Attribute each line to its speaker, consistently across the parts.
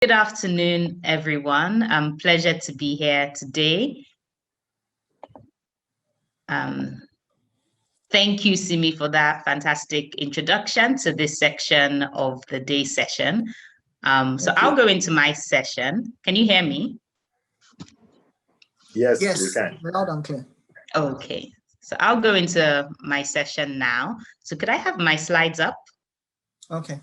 Speaker 1: Good afternoon, everyone. Pleasure to be here today. Thank you, Simi, for that fantastic introduction to this section of the day session. So I'll go into my session. Can you hear me?
Speaker 2: Yes, we can.
Speaker 3: Loud and clear.
Speaker 1: Okay, so I'll go into my session now. So could I have my slides up?
Speaker 3: Okay.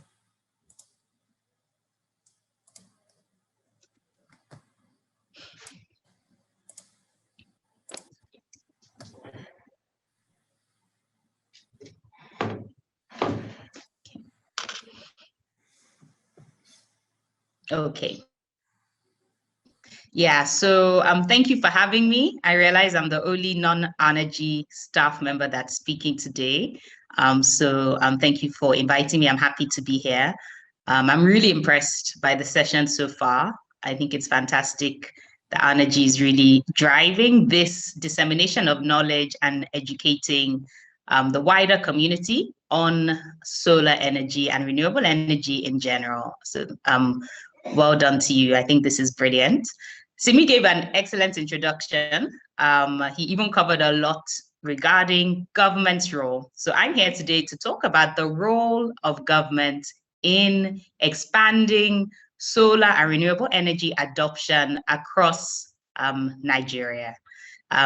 Speaker 1: Okay. Yeah, so thank you for having me. I realize I'm the only non-Arnergy staff member that's speaking today. So thank you for inviting me. I'm happy to be here. I'm really impressed by the session so far. I think it's fantastic that Arnergy is really driving this dissemination of knowledge and educating the wider community on solar energy and renewable energy in general. So well done to you. I think this is brilliant. Simi gave an excellent introduction. He even covered a lot regarding government's role. So I'm here today to talk about the role of government in expanding solar and renewable energy adoption across Nigeria.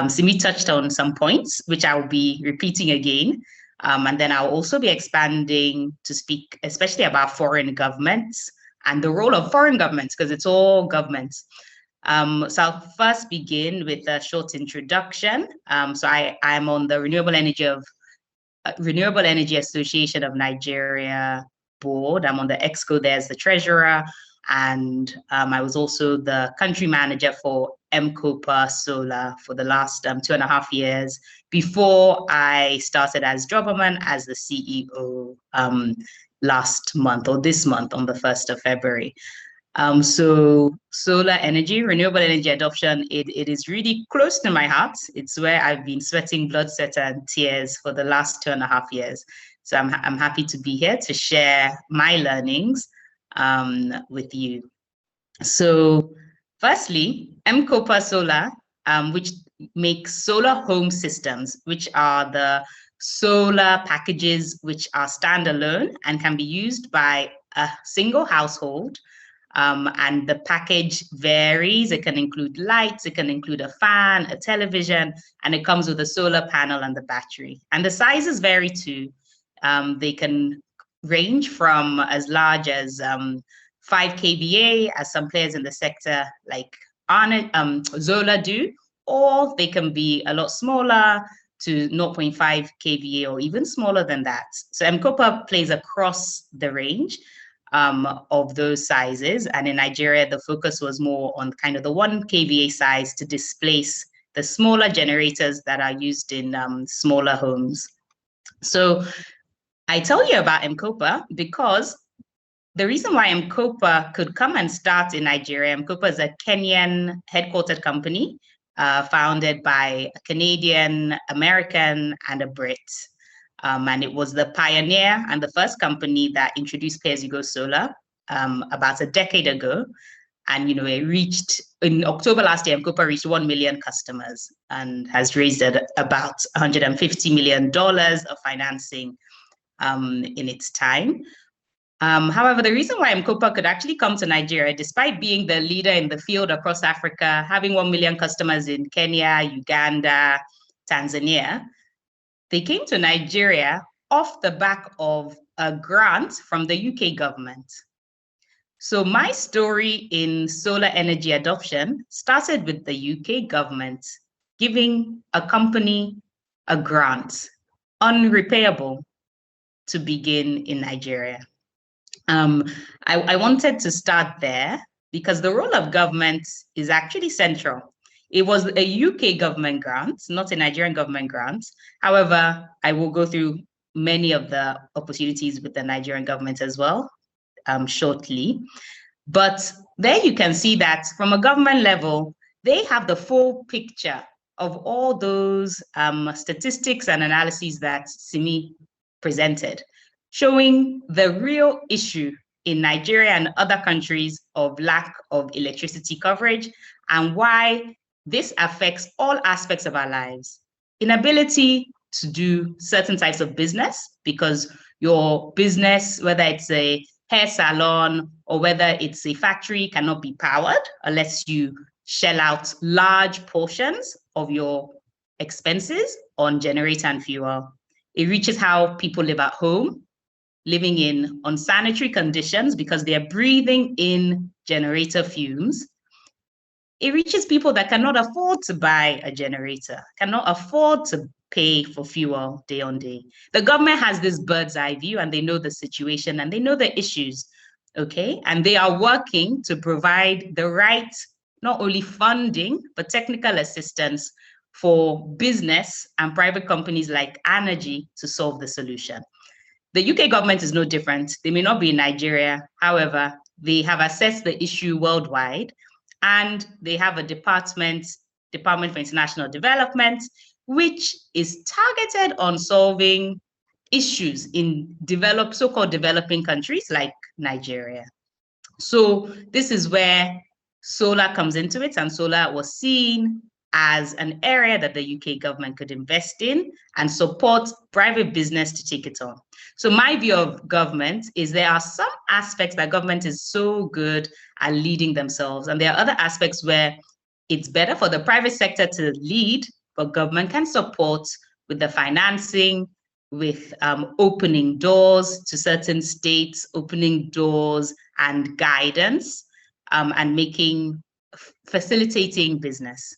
Speaker 1: Simi touched on some points, which I will be repeating again. And then I'll also be expanding to speak especially about foreign governments and the role of foreign governments, because it's all governments. So I'll first begin with a short introduction. So I'm on the Renewable Energy Association of Nigeria board. I'm on the EXCO there as the treasurer, and I was also the country manager for MCOPA Solar for the last 2.5 years before I started as Jobberman as the CEO last month, or this month on the 1st of February. So solar energy, renewable energy adoption, it is really close to my heart. It's where I've been sweating blood, sweat, and tears for the last 2.5 years. So I'm happy to be here to share my learnings with you. So firstly, MCOPA Solar, which makes solar home systems, which are the solar packages which are standalone and can be used by a single household. And the package varies. It can include lights, it can include a fan, a television, and it comes with a solar panel and the battery. And the sizes vary too. They can range from as large as 5 kVA, as some players in the sector like Zola do, or they can be a lot smaller to 0.5 kVA or even smaller than that. So MCOPA plays across the range of those sizes. And in Nigeria, the focus was more on kind of the 1 kVA size to displace the smaller generators that are used in smaller homes. So I tell you about MCOPA because the reason why MCOPA could come and start in Nigeria, MCOPA is a Kenyan headquartered company founded by a Canadian, American, and a Brit. And it was the pioneer and the first company that introduced pay-as-you-go solar about a decade ago. And, you know, it reached, in October last year, MCOPA reached 1 million customers and has raised about $150 million of financing in its time. However, the reason why MCOPA could actually come to Nigeria, despite being the leader in the field across Africa, having 1 million customers in Kenya, Uganda, Tanzania, they came to Nigeria off the back of a grant from the UK government. So my story in solar energy adoption started with the UK government giving a company a grant, unrepayable, to begin in Nigeria. I wanted to start there because the role of government is actually central. It was a UK government grant, not a Nigerian government grant. However, I will go through many of the opportunities with the Nigerian government as well shortly. But there you can see that from a government level, they have the full picture of all those statistics and analyses that Simi presented, showing the real issue in Nigeria and other countries of lack of electricity coverage, and why this affects all aspects of our lives. Inability to do certain types of business, because your business, whether it's a hair salon or whether it's a factory, cannot be powered unless you shell out large portions of your expenses on generator and fuel. It reaches how people live at home, living in unsanitary conditions because they are breathing in generator fumes. It reaches people that cannot afford to buy a generator, cannot afford to pay for fuel day on day. The government has this bird's eye view, and they know the situation and they know the issues, okay? And they are working to provide the right, not only funding, but technical assistance for business and private companies like Arnergy to solve the solution. The UK government is no different. They may not be in Nigeria. However, they have assessed the issue worldwide, and they have a Department for International Development, which is targeted on solving issues in so-called developing countries like Nigeria. So this is where solar comes into it, and solar was seen as an area that the UK government could invest in and support private business to take it on. So my view of government is there are some aspects that government is so good at leading themselves, and there are other aspects where it's better for the private sector to lead, but government can support with the financing, with opening doors to certain states, opening doors and guidance, and facilitating business.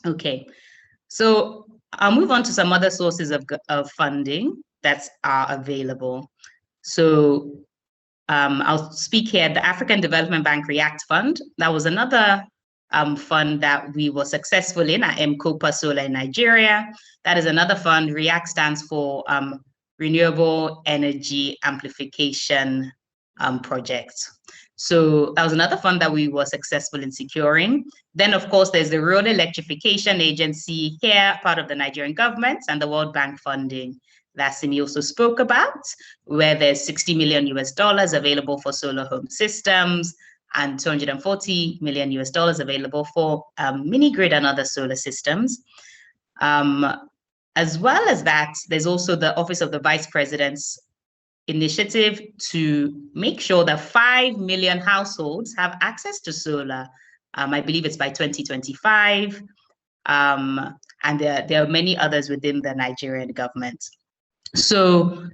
Speaker 1: Okay, so I'll move on to some other sources of funding that are available. So I'll speak here, the African Development Bank REACT Fund. That was another fund that we were successful in at Mcopa Solar in Nigeria. That is another fund. REACT stands for Renewable Energy Amplification Project. So that was another fund that we were successful in securing. Then, of course, there's the Rural Electrification Agency here, part of the Nigerian government, and the World Bank funding that Simi also spoke about, where there's $60 million available for solar home systems and $240 million available for mini grid and other solar systems. As well as that, there's also the Office of the Vice President's initiative to make sure that 5 million households have access to solar. I believe it's by 2025. And there are many others within the Nigerian government. So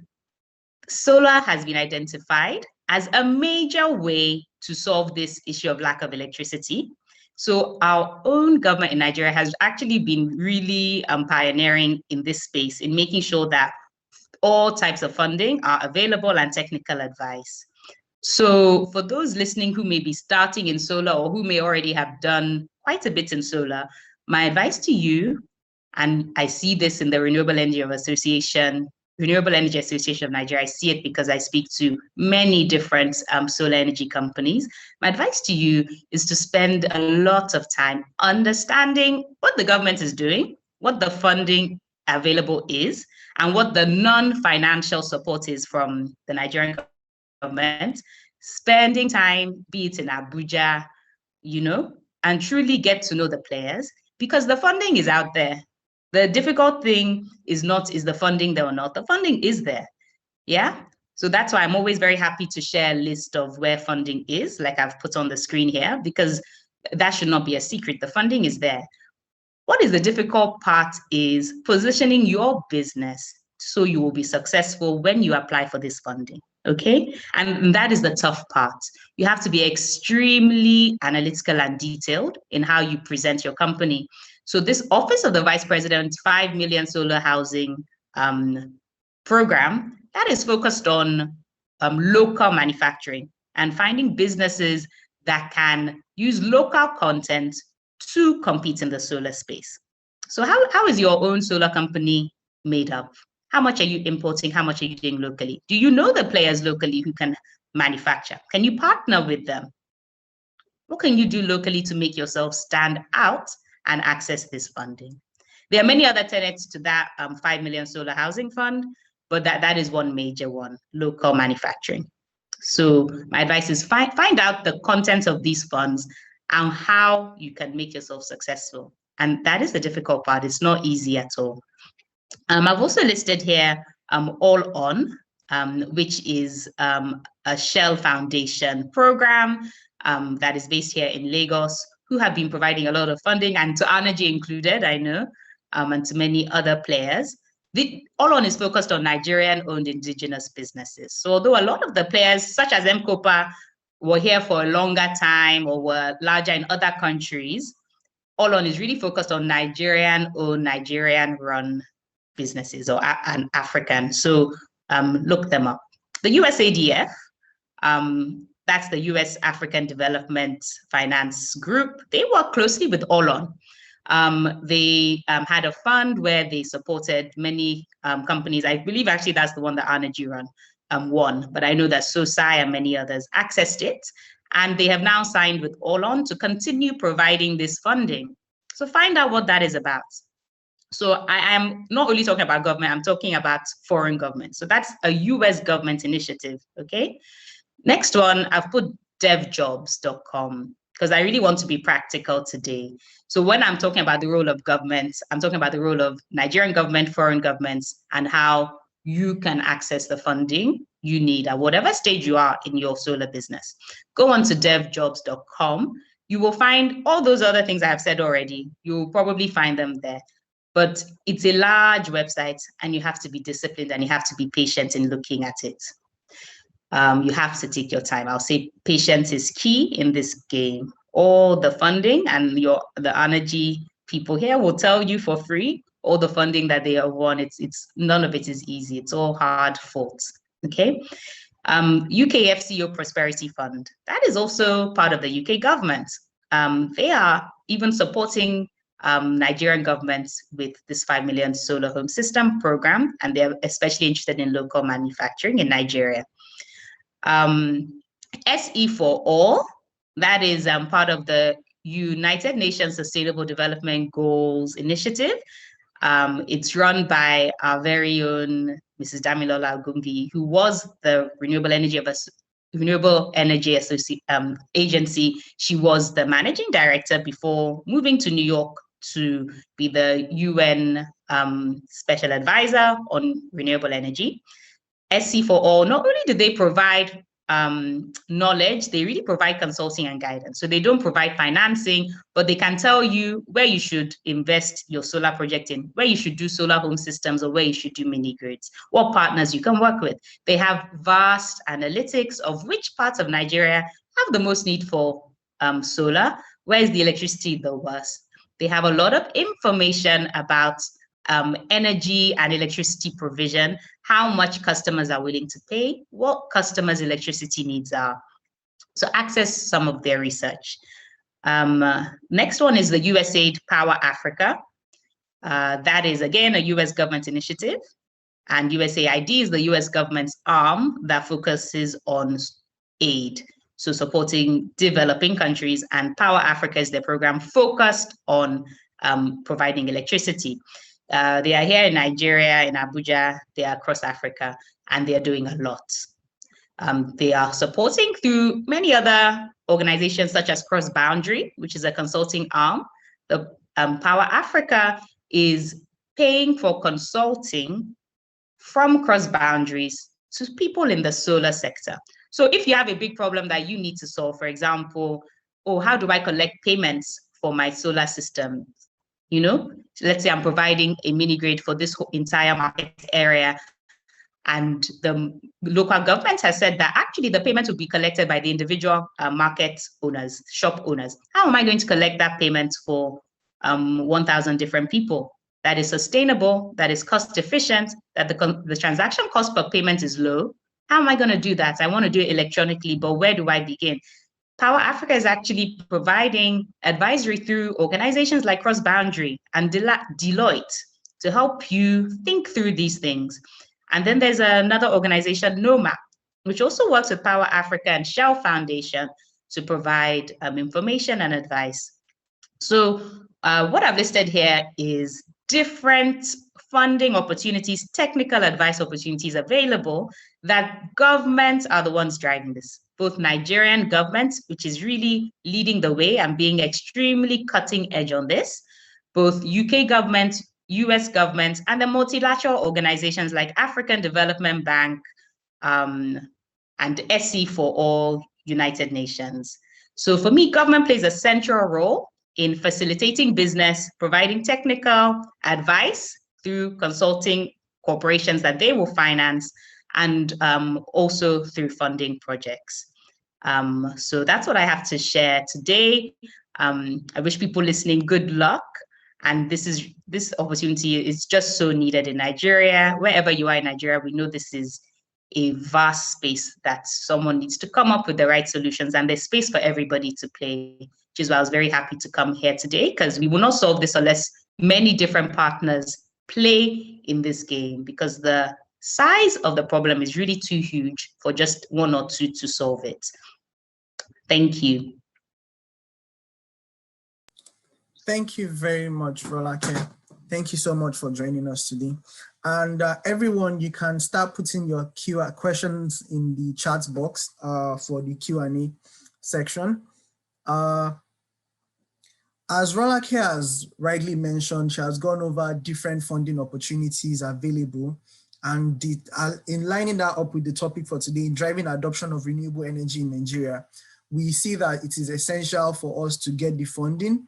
Speaker 1: solar has been identified as a major way to solve this issue of lack of electricity. So our own government in Nigeria has actually been really pioneering in this space, in making sure that all types of funding are available and technical advice. So for those listening who may be starting in solar or who may already have done quite a bit in solar, my advice to you, and I see this in the Renewable Energy Association of Nigeria, I see it because I speak to many different solar energy companies. My advice to you is to spend a lot of time understanding what the government is doing, what the funding available is, and what the non-financial support is from the Nigerian government, spending time, be it in Abuja, and truly get to know the players, because the funding is out there. The difficult thing is the funding there or not. The funding is there, yeah? So that's why I'm always very happy to share a list of where funding is, like I've put on the screen here, because that should not be a secret. The funding is there. What is the difficult part is positioning your business so you will be successful when you apply for this funding, okay? And that is the tough part. You have to be extremely analytical and detailed in how you present your company. So this Office of the Vice President 5 million solar housing program, that is focused on local manufacturing and finding businesses that can use local content to compete in the solar space. So how is your own solar company made up? How much are you importing? How much are you doing locally? Do you know the players locally who can manufacture? Can you partner with them? What can you do locally to make yourself stand out and access this funding? There are many other tenets to that 5 million solar housing fund, but that is one major one, local manufacturing. So my advice is find out the content of these funds and how you can make yourself successful. And that is the difficult part. It's not easy at all. I've also listed here All On, which is a Shell Foundation program that is based here in Lagos, who have been providing a lot of funding, and to Arnergy included, I know, and to many other players. All On is focused on Nigerian-owned indigenous businesses. So although a lot of the players, such as M-KOPA, were here for a longer time or were larger in other countries, All On is really focused on Nigerian-owned, Nigerian-run businesses or an African. So look them up. The USADF, that's the US African Development Finance Group. They work closely with All On. They had a fund where they supported many companies. I believe actually that's the one that Arnergy won, but I know that SOSAI and many others accessed it. And they have now signed with All On to continue providing this funding. So find out what that is about. So I am not only talking about government, I'm talking about foreign government. So that's a US government initiative, okay? Next one, I've put devjobs.com because I really want to be practical today. So when I'm talking about the role of government, I'm talking about the role of Nigerian government, foreign governments, and how you can access the funding you need at whatever stage you are in your solar business. Go on to devjobs.com. You will find all those other things I have said already. You'll probably find them there. But it's a large website and you have to be disciplined and you have to be patient in looking at it. You have to take your time. I'll say patience is key in this game. All the funding and the Arnergy people here will tell you for free, all the funding that they have won, it's none of it is easy. It's all hard fought, okay? UK FCO Prosperity Fund, that is also part of the UK government. They are even supporting Nigerian governments with this 5 million solar home system program, and they're especially interested in local manufacturing in Nigeria. SE for All, that is part of the United Nations Sustainable Development Goals Initiative. It's run by our very own Mrs. Damilola Ogumbi, who was the Renewable Energy Agency. She was the managing director before moving to New York to be the UN Special Advisor on renewable energy. SC for All, not only do they provide knowledge, they really provide consulting and guidance. So they don't provide financing, but they can tell you where you should invest your solar project in, where you should do solar home systems, or where you should do mini grids, what partners you can work with. They have vast analytics of which parts of Nigeria have the most need for solar, where is the electricity the worst. They have a lot of information about energy and electricity provision, how much customers are willing to pay, what customers' electricity needs are. So access some of their research. Next one is the USAID Power Africa. That is, again, a US government initiative. And USAID is the US government's arm that focuses on aid, so supporting developing countries, and Power Africa is their program focused on providing electricity. They are here in Nigeria, in Abuja, they are across Africa, and they are doing a lot. They are supporting through many other organizations such as Cross Boundary, which is a consulting arm. The Power Africa is paying for consulting from Cross Boundaries to people in the solar sector. So if you have a big problem that you need to solve, for example, oh, how do I collect payments for my solar system? You know, let's say I'm providing a mini grid for this entire market area, and the local government has said that actually the payment will be collected by the individual market owners, shop owners. How am I going to collect that payment for 1,000 different people? That is sustainable, that is cost efficient, that the transaction cost per payment is low. How am I going to do that? I want to do it electronically, but where do I begin? Power Africa is actually providing advisory through organizations like Cross Boundary and Deloitte to help you think through these things. And then there's another organization, NOMA, which also works with Power Africa and Shell Foundation to provide information and advice. So what I've listed here is different funding opportunities, technical advice opportunities available, that governments are the ones driving this. Both Nigerian government, which is really leading the way and being extremely cutting edge on this, both UK government, US government, and the multilateral organizations like African Development Bank, and SE for All, United Nations. So for me, government plays a central role in facilitating business, providing technical advice through consulting corporations that they will finance, and also through funding projects. So that's what I have to share today. I wish people listening good luck. And this opportunity is just so needed in Nigeria. Wherever you are in Nigeria, we know this is a vast space that someone needs to come up with the right solutions, and there's space for everybody to play, which is why I was very happy to come here today, because we will not solve this unless many different partners play in this game, because the size of the problem is really too huge for just one or two to solve it. Thank you.
Speaker 2: Thank you very much, Rolake. Thank you so much for joining us today. And everyone, you can start putting your questions in the chat box for the Q&A section. As Rolake has rightly mentioned, she has gone over different funding opportunities available, and in lining that up with the topic for today, driving adoption of renewable energy in Nigeria, we see that it is essential for us to get the funding,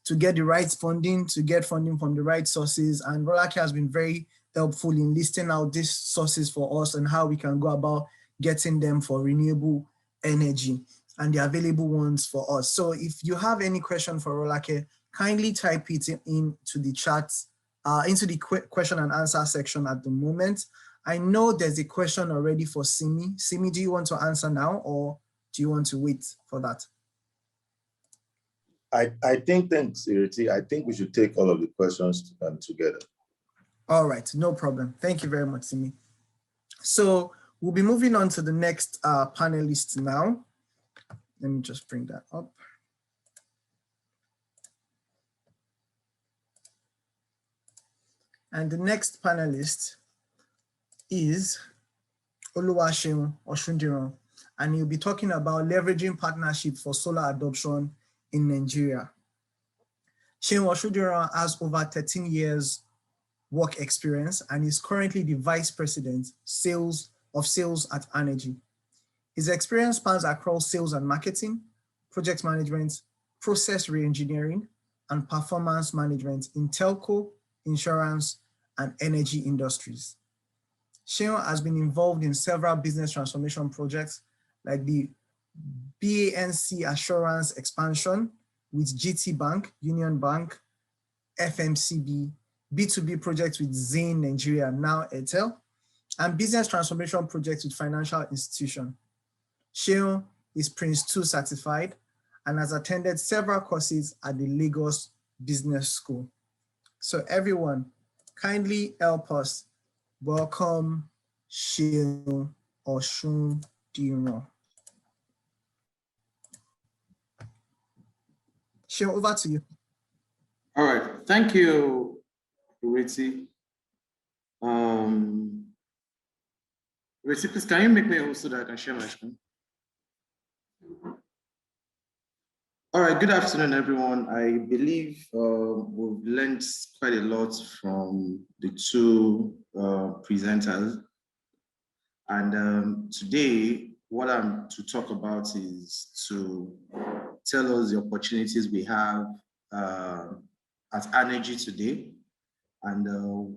Speaker 2: to get the right funding, to get funding from the right sources. And Rolake has been very helpful in listing out these sources for us and how we can go about getting them for renewable energy and the available ones for us. So if you have any question for Rolake, kindly type it into the chat, into the question and answer section at the moment. I know there's a question already for Simi. Simi, do you want to answer now, or do you want to wait for that?
Speaker 3: I think, thanks, Ireti. I think we should take all of the questions together.
Speaker 2: All right, no problem. Thank you very much, Simi. So we'll be moving on to the next panelist now. Let me just bring that up. And the next panelist is Oluwaseun Oshundiran, and he'll be talking about leveraging partnership for solar adoption in Nigeria. Seun Oshundiran has over 13 years work experience and is currently the Vice President of Sales at Arnergy. His experience spans across sales and marketing, project management, process reengineering, and performance management in telco, insurance, and energy industries. Seun has been involved in several business transformation projects like the BANC Assurance expansion with GT Bank, Union Bank, FMCB, B2B projects with Zain Nigeria, now Airtel, and business transformation projects with financial institutions. Seun is Prince 2 certified and has attended several courses at the Lagos Business School. So everyone, kindly help us welcome Seun Oshundiran. Seun, over to you.
Speaker 4: All right, thank you, Ireti. Ireti, please, can you make me a host so that I can share my screen? All right, good afternoon, everyone. I believe we've learned quite a lot from the two presenters. And today, what I'm to talk about is to tell us the opportunities we have at Arnergy today, and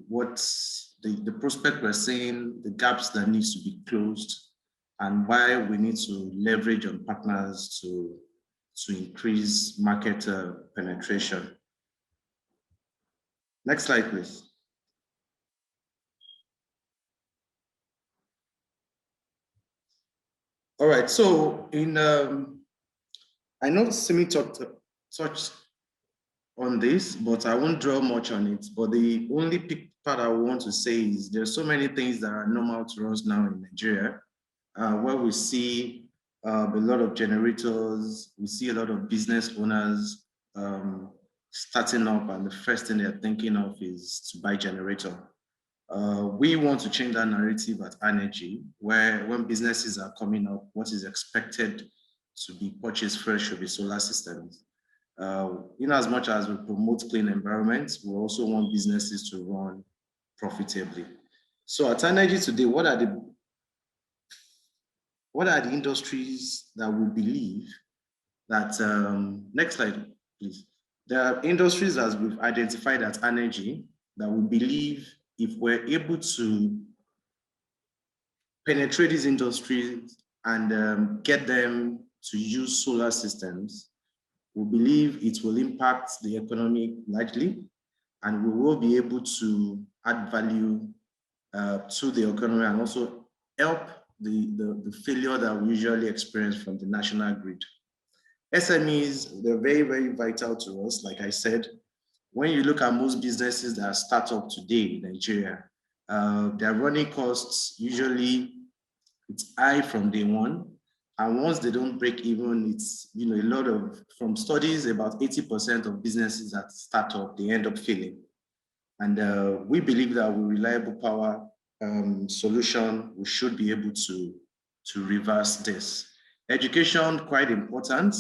Speaker 4: what's the prospect we're seeing, the gaps that needs to be closed, and why we need to leverage on partners to increase market penetration. Next slide, please. All right, so I know Simi touched on this, but I won't draw much on it. But the only part I want to say is there's so many things that are normal to us now in Nigeria, where we see a lot of generators, we see a lot of business owners starting up and the first thing they're thinking of is to buy generator. We want to change that narrative at Arnergy, where when businesses are coming up, what is expected to be purchased first should be solar systems. In as much as we promote clean environments, we also want businesses to run profitably. So at Arnergy today, what are the industries that we believe that, next slide, please. There are industries as we've identified at Arnergy that we believe if we're able to penetrate these industries and get them to use solar systems, we believe it will impact the economy largely, and we will be able to add value to the economy and also help the failure that we usually experience from the national grid. SMEs, they're very, very vital to us. Like I said, when you look at most businesses that are startup today in Nigeria, their running costs usually it's high from day one. And once they don't break even, it's, a lot of, from studies, about 80% of businesses that start up, they end up failing. And we believe that with reliable power solution, we should be able to reverse this. Education, quite important.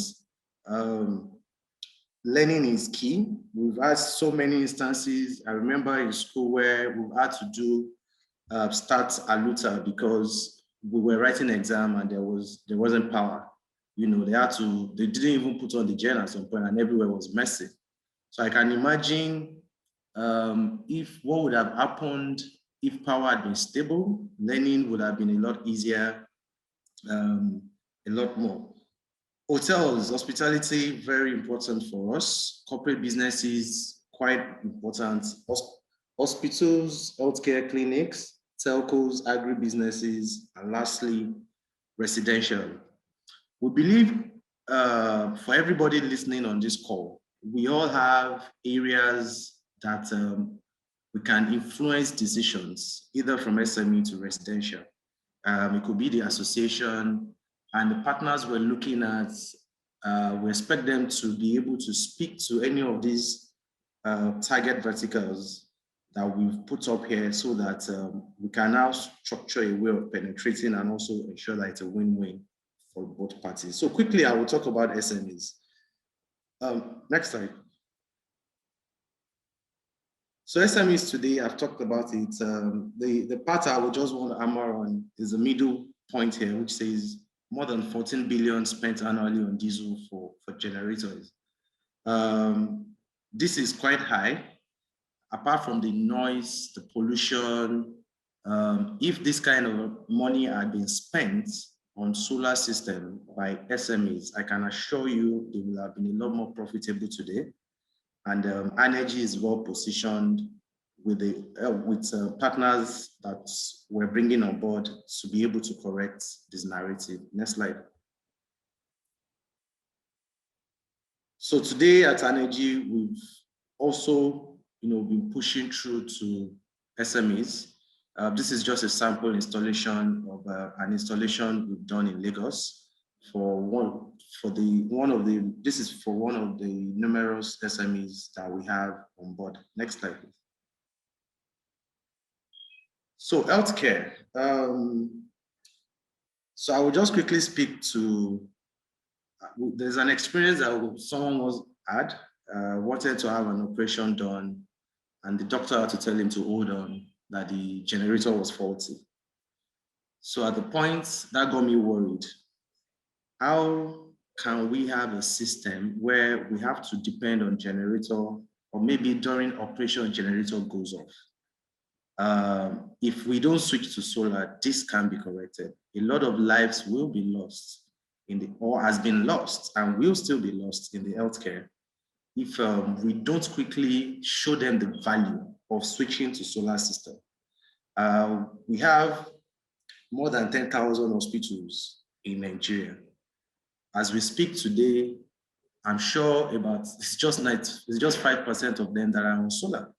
Speaker 4: Learning is key. We've had so many instances. I remember in school where we've had to do start aluta because we were writing an exam and there wasn't power. They didn't even put on the gen at some point and everywhere was messy. So I can imagine if what would have happened if power had been stable, learning would have been a lot easier, a lot more. Hotels, hospitality, very important for us. Corporate businesses, quite important. Hospitals, healthcare clinics, telcos, agribusinesses, and lastly, residential. We believe for everybody listening on this call, we all have areas that we can influence decisions, either from SME to residential. It could be the association, and the partners we're looking at, we expect them to be able to speak to any of these target verticals that we've put up here so that we can now structure a way of penetrating and also ensure that it's a win-win for both parties. So quickly, I will talk about SMEs. Next slide. So SMEs today, I've talked about it. The part I would just want to hammer on is the middle point here, which says more than 14 billion spent annually on diesel for generators. This is quite high. Apart from the noise, the pollution, if this kind of money had been spent on solar system by SMEs, I can assure you they will have been a lot more profitable today. And Arnergy is well positioned with partners that we're bringing on board to be able to correct this narrative. Next slide. So today at Arnergy, we've also been pushing through to SMEs. This is just a sample installation of an installation we've done in Lagos this is for one of the numerous SMEs that we have on board. Next slide, please. So healthcare. So I will just quickly speak to, there's an experience that someone wanted to have an operation done, and the doctor had to tell him to hold on, that the generator was faulty. So at the point, that got me worried. How can we have a system where we have to depend on generator, or maybe during operation, generator goes off? If we don't switch to solar, this can be corrected. A lot of lives will be lost or has been lost and will still be lost in the healthcare if we don't quickly show them the value of switching to solar system. We have more than 10,000 hospitals in Nigeria. As we speak today, I'm sure it's just 5% of them that are on solar.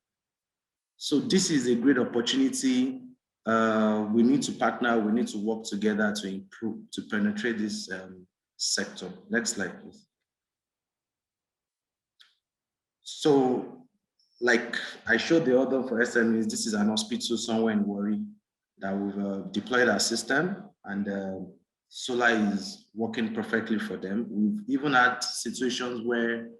Speaker 4: So this is a great opportunity. We need to partner, we need to work together to penetrate this sector. Next slide, please. So, like I showed the other for SMEs, this is an hospital somewhere in Warri that we've deployed our system, and solar is working perfectly for them. We've even had situations where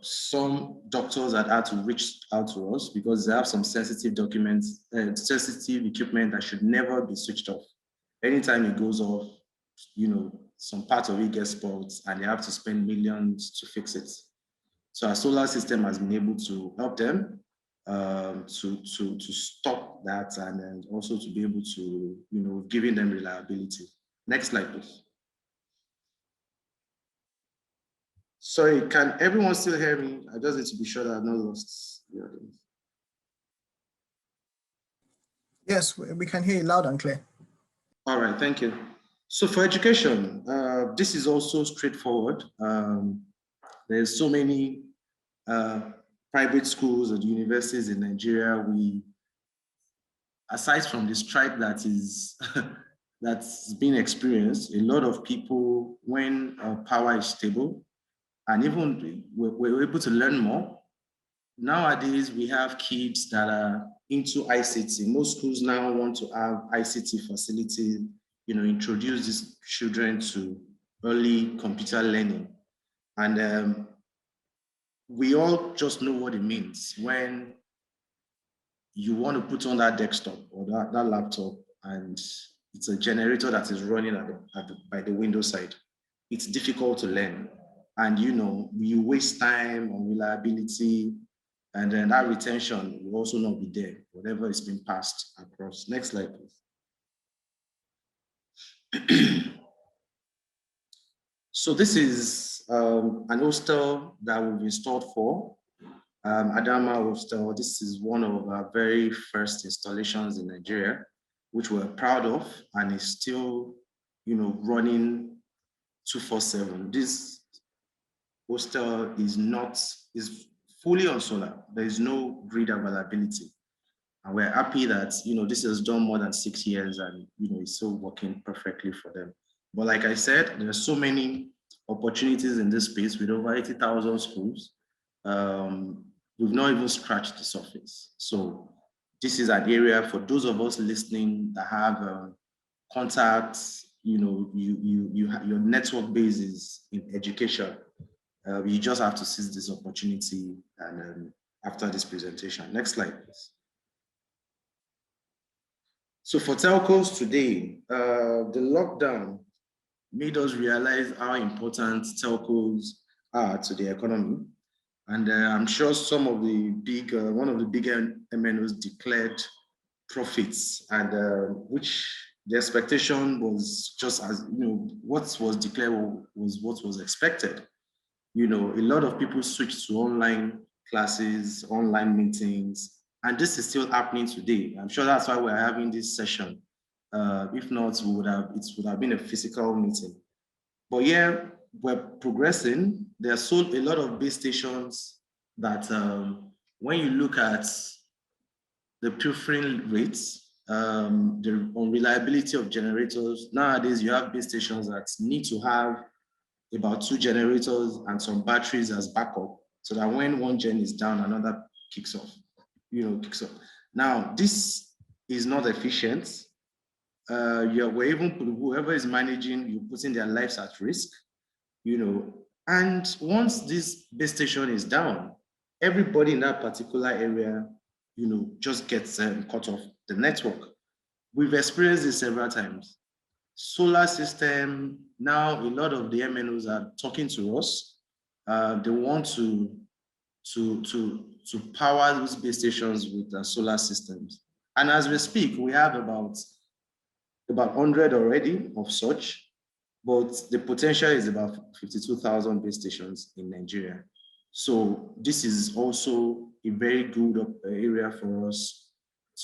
Speaker 4: some doctors had to reach out to us because they have some sensitive documents, sensitive equipment that should never be switched off. Anytime it goes off, some part of it gets spoiled and they have to spend millions to fix it. So our solar system has been able to help them to stop that, and then also to be able to, giving them reliability. Next slide, please. Sorry, can everyone still hear me? I just need to be sure that I've not lost the audience.
Speaker 2: Yes, we can hear you loud and clear.
Speaker 4: All right, thank you. So for education, this is also straightforward. There's so many private schools and universities in Nigeria. Aside from the strike that is that's been experienced, a lot of people, when power is stable, and even we're able to learn more. Nowadays, we have kids that are into ICT. Most schools now want to have ICT facilities, introduce these children to early computer learning. And we all just know what it means when you want to put on that desktop or that laptop and it's a generator that is running by the window side. It's difficult to learn. And you waste time on reliability, and then that retention will also not be there, whatever is being passed across. Next slide, please. So this is an hostel that we've installed for Adama Hostel. This is one of our very first installations in Nigeria, which we're proud of, and is still, running 24/7. This hostel is fully on solar. There is no grid availability. And we're happy that, this has done more than 6 years and, it's still working perfectly for them. But like I said, there are so many opportunities in this space with over 80,000 schools. We've not even scratched the surface. So this is an area for those of us listening that have contacts, your network base is in education. You just have to seize this opportunity and after this presentation. Next slide, please. So for telcos today, the lockdown made us realize how important telcos are to the economy. And I'm sure some of the one of the bigger MNOs declared profits, and which the expectation was just as, what was declared was what was expected. A lot of people switched to online classes, online meetings, and this is still happening today. I'm sure that's why we're having this session. If not, it would have been a physical meeting. But yeah, we're progressing. There are a lot of base stations that when you look at the pilfering rates, the unreliability of generators, nowadays you have base stations that need to have about 2 generators and some batteries as backup, so that when one gen is down, another kicks off. Now, this is not efficient. We're even whoever is managing, you're putting their lives at risk, and once this base station is down, everybody in that particular area, just gets cut off the network. We've experienced this several times. Solar system, now a lot of the MNOs are talking to us. They want to power those base stations with solar systems. And as we speak, we have about 100 already of such, but the potential is about 52,000 base stations in Nigeria. So this is also a very good area for us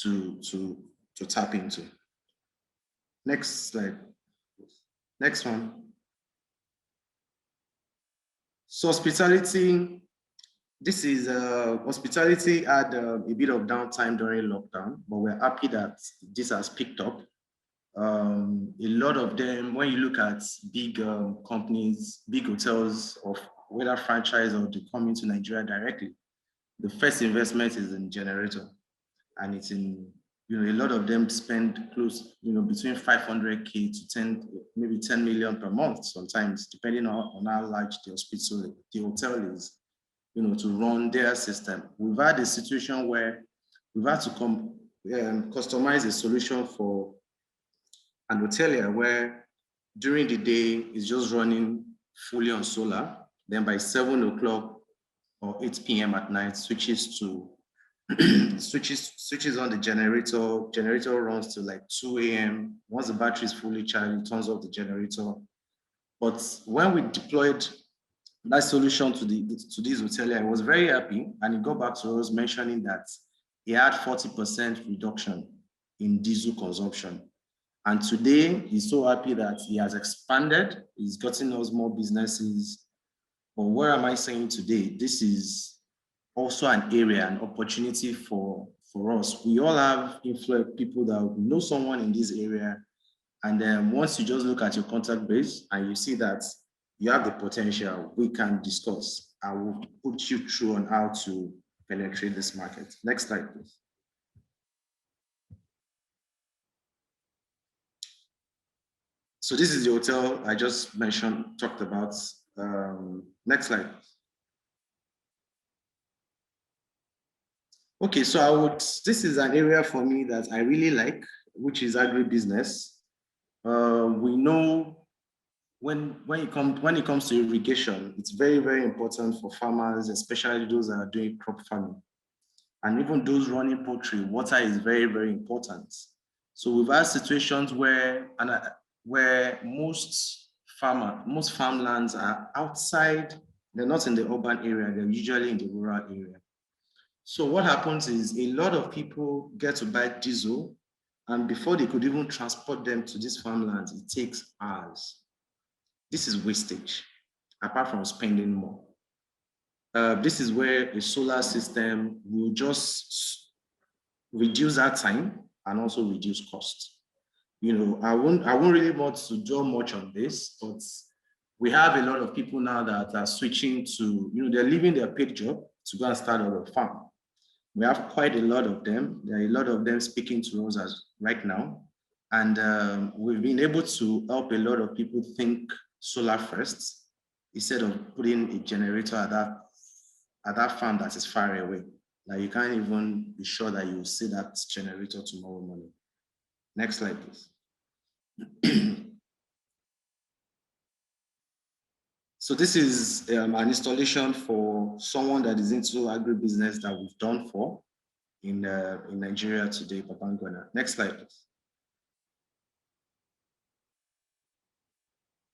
Speaker 4: to tap into. Next slide. Next one. So hospitality, this is hospitality had a bit of downtime during lockdown, but we're happy that this has picked up. A lot of them, when you look at big companies, big hotels of whether franchise or they come into Nigeria directly, the first investment is in generator. And it's in, a lot of them spend close, between 500K to maybe 10 million per month sometimes, depending on how large the hotel is, to run their system. We've had a situation where we've had to customize a solution for an hotelier where during the day it's just running fully on solar. Then by 7 o'clock or 8 p.m. at night, switches on the generator. Generator runs to like 2 a.m. Once the battery is fully charged, it turns off the generator. But when we deployed that solution to this hotelier, I was very happy, and he got back to us mentioning that he had 40% reduction in diesel consumption. And today, he's so happy that he has expanded, he's gotten us more businesses. But what am I saying today? This is also an area, an opportunity for us. We all have influential people that know someone in this area. And then once you just look at your contact base and you see that you have the potential, we can discuss. I will put you through on how to penetrate this market. Next slide, please. So this is the hotel I just talked about. Next slide. Okay, so this is an area for me that I really like, which is agribusiness. We know when it comes to irrigation, it's very, very important for farmers, especially those that are doing crop farming. And even those running poultry, water is very, very important. So we've had situations where most farmlands are outside, they're not in the urban area, they're usually in the rural area. So what happens is a lot of people get to buy diesel, and before they could even transport them to these farmlands, it takes hours. This is wastage, apart from spending more. This is where a solar system will just reduce that time and also reduce cost. I won't really want to draw much on this, but we have a lot of people now that are switching to, they're leaving their paid job to go and start on a farm. We have quite a lot of them. There are a lot of them speaking to us right now. And we've been able to help a lot of people think solar first, instead of putting a generator at that farm that is far away. Like you can't even be sure that you will see that generator tomorrow morning. Next slide, please. So this is an installation for someone that is into agribusiness that we've done for in Nigeria today, Papangwana. Next slide, please.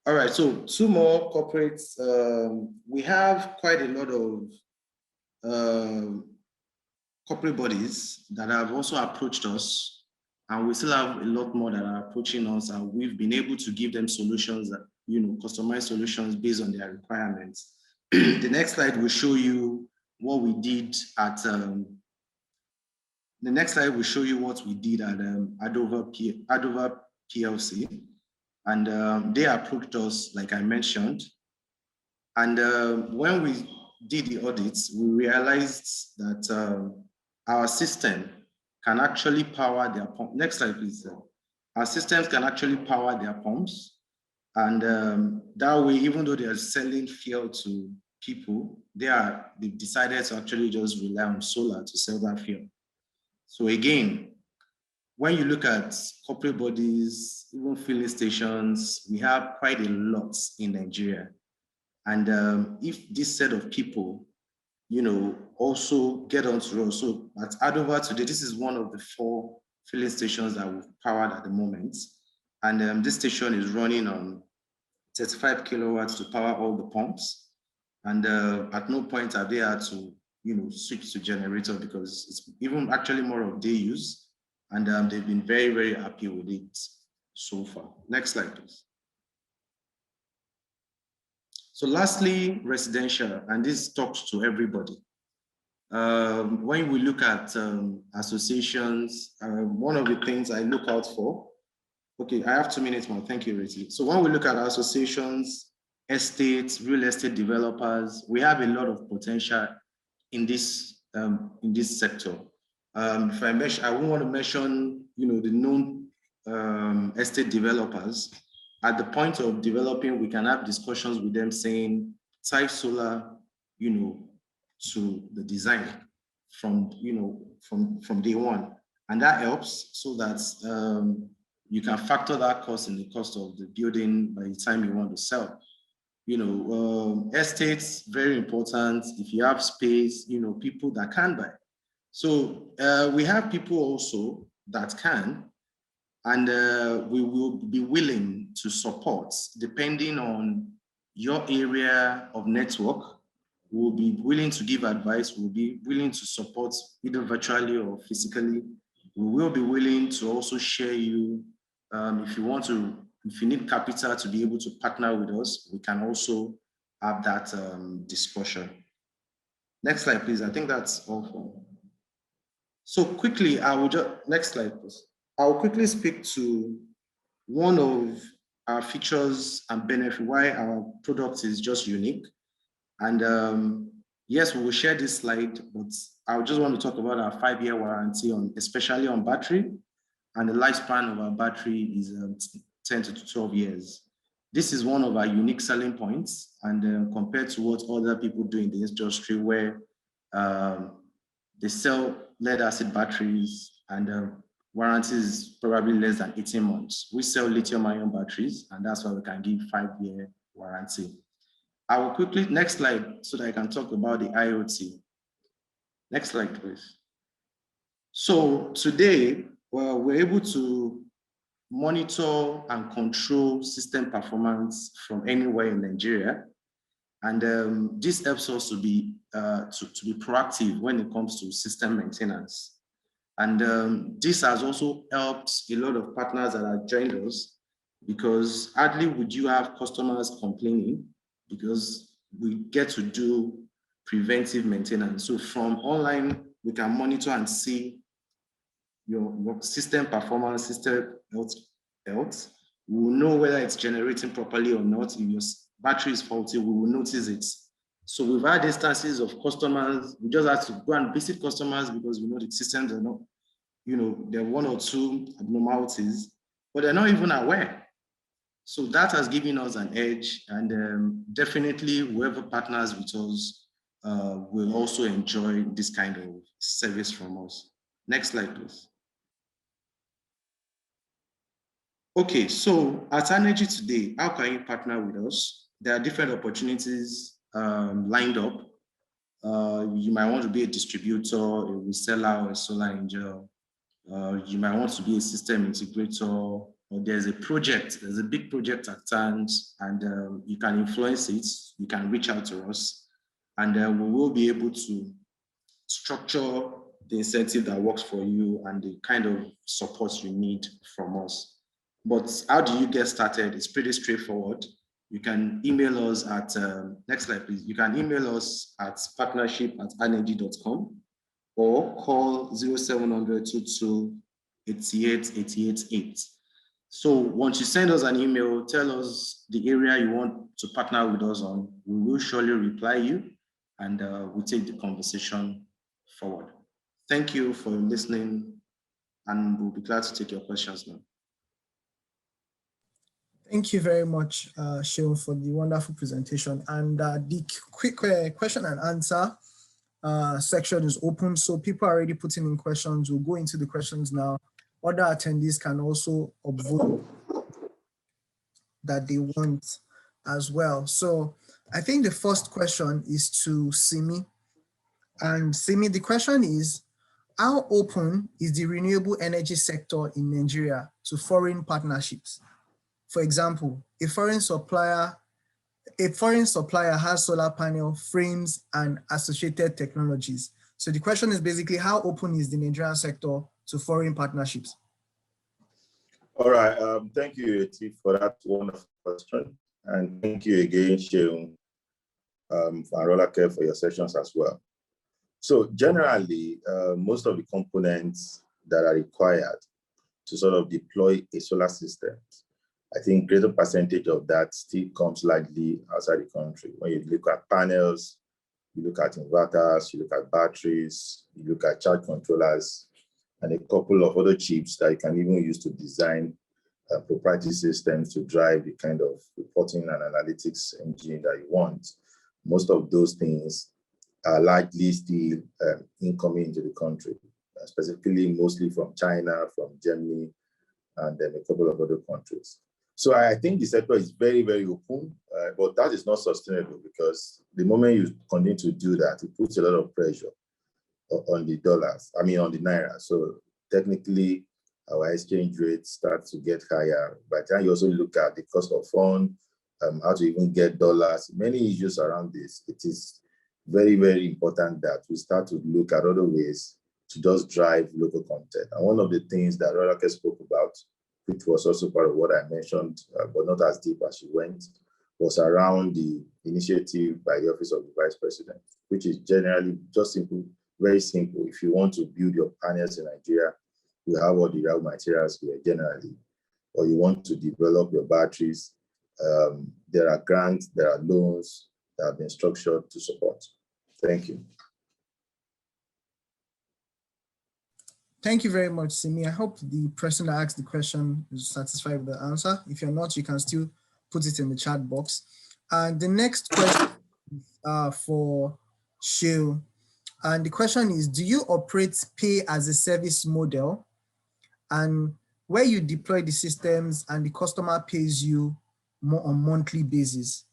Speaker 4: All right, so 2 more corporates. We have quite a lot of corporate bodies that have also approached us, and we still have a lot more that are approaching us, and we've been able to give them solutions that, customized solutions based on their requirements. The next slide will show you what we did at, Adover PLC. And they approached us, like I mentioned. And when we did the audits, we realized that our system can actually power their pump. Next slide, please. Our systems can actually power their pumps. And that way, even though they are selling fuel to people, they've decided to actually just rely on solar to sell that fuel. So again, when you look at corporate bodies, even filling stations, we have quite a lot in Nigeria. And if this set of people, also get onto us. So at Adover today, this is one of the 4 filling stations that we've powered at the moment. And this station is running on 35 kilowatts to power all the pumps. And at no point have they had to, switch to generator, because it's even actually more of day use. And they've been very, very happy with it so far. Next slide, please. So lastly, residential, and this talks to everybody. When we look at associations, one of the things I look out for, okay, I have 2 minutes more, thank you, Riti. So when we look at associations, estates, real estate developers. We have a lot of potential in this sector. If I mention, I won't want to mention, the known estate developers. At the point of developing, we can have discussions with them saying, tie solar, to the design from day one, and that helps so that you can factor that cost in the cost of the building by the time you want to sell. Estates, very important. If you have space, people that can buy. So we have people also that can, and we will be willing to support depending on your area of network. We'll be willing to give advice. We'll be willing to support either virtually or physically. We will be willing to also share you if you need capital to be able to partner with us, we can also have that discussion. Next slide, please. I think that's all. So quickly, next slide, please. I will quickly speak to one of our features and benefit, why our product is just unique. And yes, we will share this slide, but I just want to talk about our 5-year warranty especially on battery. And the lifespan of our battery is 10 to 12 years. This is one of our unique selling points, and compared to what other people do in the industry, where they sell lead-acid batteries and warranty is probably less than 18 months. We sell lithium-ion batteries, and that's why we can give 5-year warranty. I will quickly, next slide, so that I can talk about the IoT. Next slide, please. So today, we're able to monitor and control system performance from anywhere in Nigeria. And this helps us to be proactive when it comes to system maintenance. And this has also helped a lot of partners that have joined us, because hardly would you have customers complaining, because we get to do preventive maintenance. So from online, we can monitor and see your system performance, system health. We will know whether it's generating properly or not. If your battery is faulty, we will notice it. So we've had instances of customers, we just have to go and visit customers because we know the systems are not, there are 1 or 2 abnormalities, but they're not even aware. So that has given us an edge, and definitely whoever partners with us will also enjoy this kind of service from us. Next slide, please. Okay, so at Arnergy today, how can you partner with us? There are different opportunities lined up. You might want to be a distributor, a reseller, or a solar angel. You might want to be a system integrator, or there's a big project at times, and you can influence it. You can reach out to us, and we will be able to structure the incentive that works for you and the kind of support you need from us. But how do you get started? It's pretty straightforward. You can email us at, next slide, please. You can email us at partnership@arnergy.com or call 0700 22 88 88 So once you send us an email, tell us the area you want to partner with us on, we will surely reply you, and we'll take the conversation forward. Thank you for listening, and we'll be glad to take your questions now.
Speaker 2: Thank you very much, Seun, for the wonderful presentation. And the quick question and answer section is open, so people are already putting in questions. We'll go into the questions now. Other attendees can also upvote that they want as well. So I think the first question is to Simi. And Simi, the question is, how open is the renewable energy sector in Nigeria to foreign partnerships? For example, a foreign supplier has solar panel frames and associated technologies. So the question is basically, how open is the Nigerian sector to foreign partnerships?
Speaker 3: All right, thank you, Eti, for that wonderful question. And thank you again, Seun, and Rolake for your sessions as well. So generally, most of the components that are required to sort of deploy a solar system I think greater percentage of that still comes largely outside the country. When you look at panels, you look at inverters, you look at batteries, you look at charge controllers, and a couple of other chips that you can even use to design proprietary systems to drive the kind of reporting and analytics engine that you want. Most of those things are largely still incoming into the country, specifically mostly from China, from Germany, and then a couple of other countries. So I think the sector is very, very open, but that is not sustainable because the moment you continue to do that, it puts a lot of pressure on the dollars, on the naira. So technically, our exchange rate starts to get higher. By the time you also look at the cost of fund, how to even get dollars, many issues around this, it is very, very important that we start to look at other ways to just drive local content. And one of the things that Rolake spoke about, which was also part of what I mentioned, but not as deep as she went, was around the initiative by the Office of the Vice President, which is generally just simple, very simple. If you want to build your panels in Nigeria, you have all the raw materials here generally, or you want to develop your batteries, there are grants, there are loans that have been structured to support. Thank you.
Speaker 2: Thank you very much, Simi. I hope the person that asked the question is satisfied with the answer. If you're not, you can still put it in the chat box. And the next question for Shil. And the question is, do you operate pay as a service model? And where you deploy the systems and the customer pays you more on monthly basis?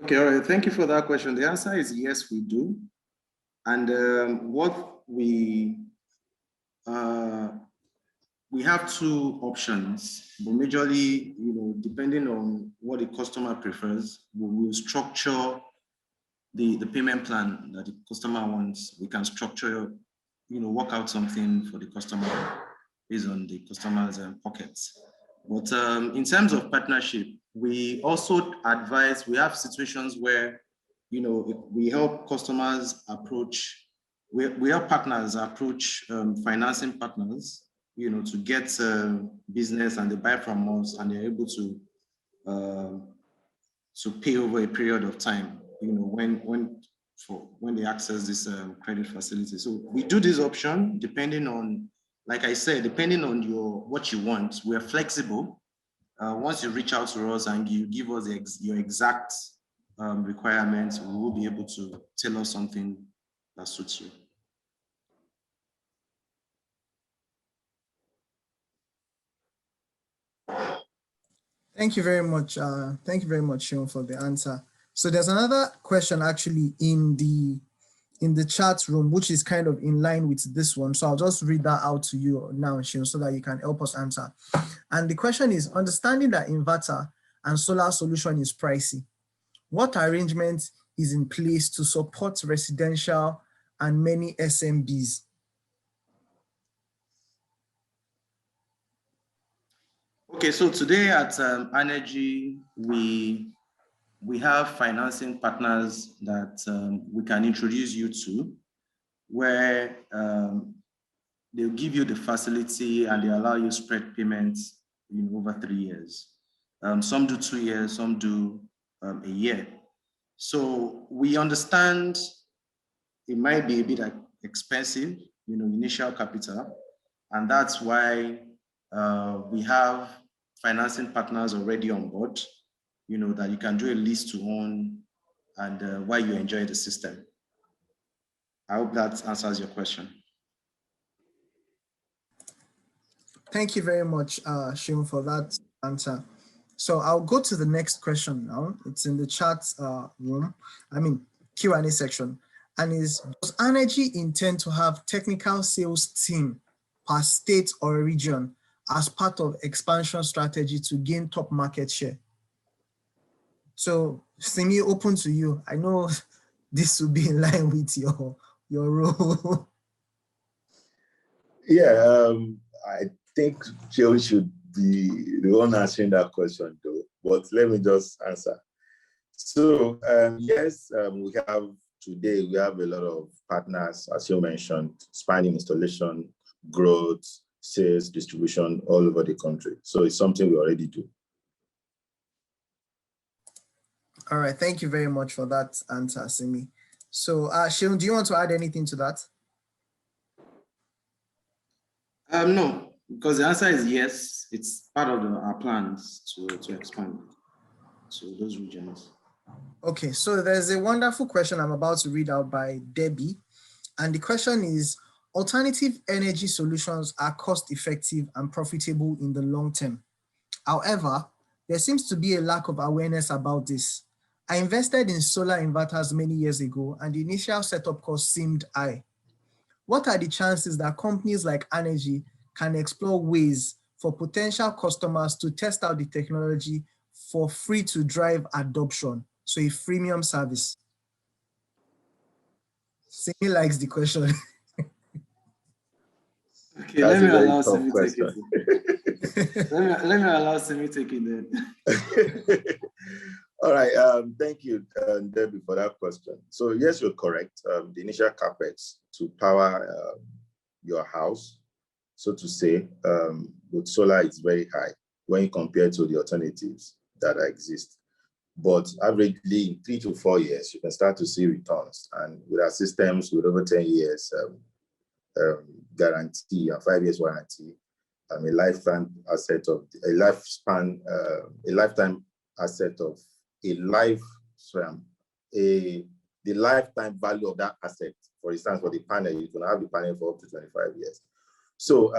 Speaker 4: Okay, all right. Thank you for that question. The answer is yes, we do. And what we have two options, but majorly, depending on what the customer prefers, we will structure the payment plan that the customer wants. We can structure, work out something for the customer based on the customer's pockets. But in terms of partnership, we also advise, we have situations where, we help customers approach, we help partners approach financing partners, to get business, and they buy from us and they're able to pay over a period of time, when they access this credit facility. So we do this option depending on, like I said, depending on what you want. We're flexible. Once you reach out to us and you give us your exact requirements, we will be able to tailor something that suits you.
Speaker 2: Thank you very much. Thank you very much, Sean, for the answer. So there's another question actually in the chat room, which is kind of in line with this one. So I'll just read that out to you now, Sean, so that you can help us answer. And the question is, understanding that inverter and solar solution is pricey, what arrangement is in place to support residential and many SMBs?
Speaker 4: Okay, so today at Arnergy, we have financing partners that we can introduce you to, where they'll give you the facility and they allow you spread payments over 3 years. Some do 2 years, some do a year. So we understand it might be a bit expensive, initial capital, and that's why we have financing partners already on board, that you can do a lease to own and while you enjoy the system. I hope that answers your question.
Speaker 2: Thank you very much, Shim, for that answer. So I'll go to the next question now. It's in the chat room, Q&A section. And is, does Arnergy intend to have technical sales team per state or region as part of expansion strategy to gain top market share? So Simi, open to you. I know this will be in line with your role.
Speaker 3: Yeah, I think Joe should be the one answering that question though, but let me just answer. So yes, we have a lot of partners, as you mentioned, spanning installation, growth, sales, distribution all over the country. So it's something we already do.
Speaker 2: All right, thank you very much for that answer, Simi. So, Sheon, do you want to add anything to that?
Speaker 4: No, because the answer is yes. It's part of our plans to expand to those regions.
Speaker 2: Okay, so there's a wonderful question I'm about to read out by Debbie. And the question is, alternative energy solutions are cost-effective and profitable in the long term. However, there seems to be a lack of awareness about this. I invested in solar inverters many years ago, and the initial setup cost seemed high. What are the chances that companies like Arnergy can explore ways for potential customers to test out the technology for free to drive adoption? So a freemium service. Simi likes the question.
Speaker 4: Okay,
Speaker 3: That's
Speaker 4: let me
Speaker 3: a very
Speaker 4: allow
Speaker 3: tough
Speaker 4: Simi take
Speaker 3: question.
Speaker 4: it. let me allow Simi take it then.
Speaker 3: All right, thank you, Debbie, for that question. So yes, you're correct. The initial capex to power your house, so to say, with solar is very high when you compare to the alternatives that exist. But averagely, in 3 to 4 years, you can start to see returns. And with our systems with over 10 years guarantee and 5 years warranty, a lifetime asset of a lifespan, a lifetime asset of a life, the lifetime value of that asset. For instance, for the panel, you can have the panel for up to 25 years. So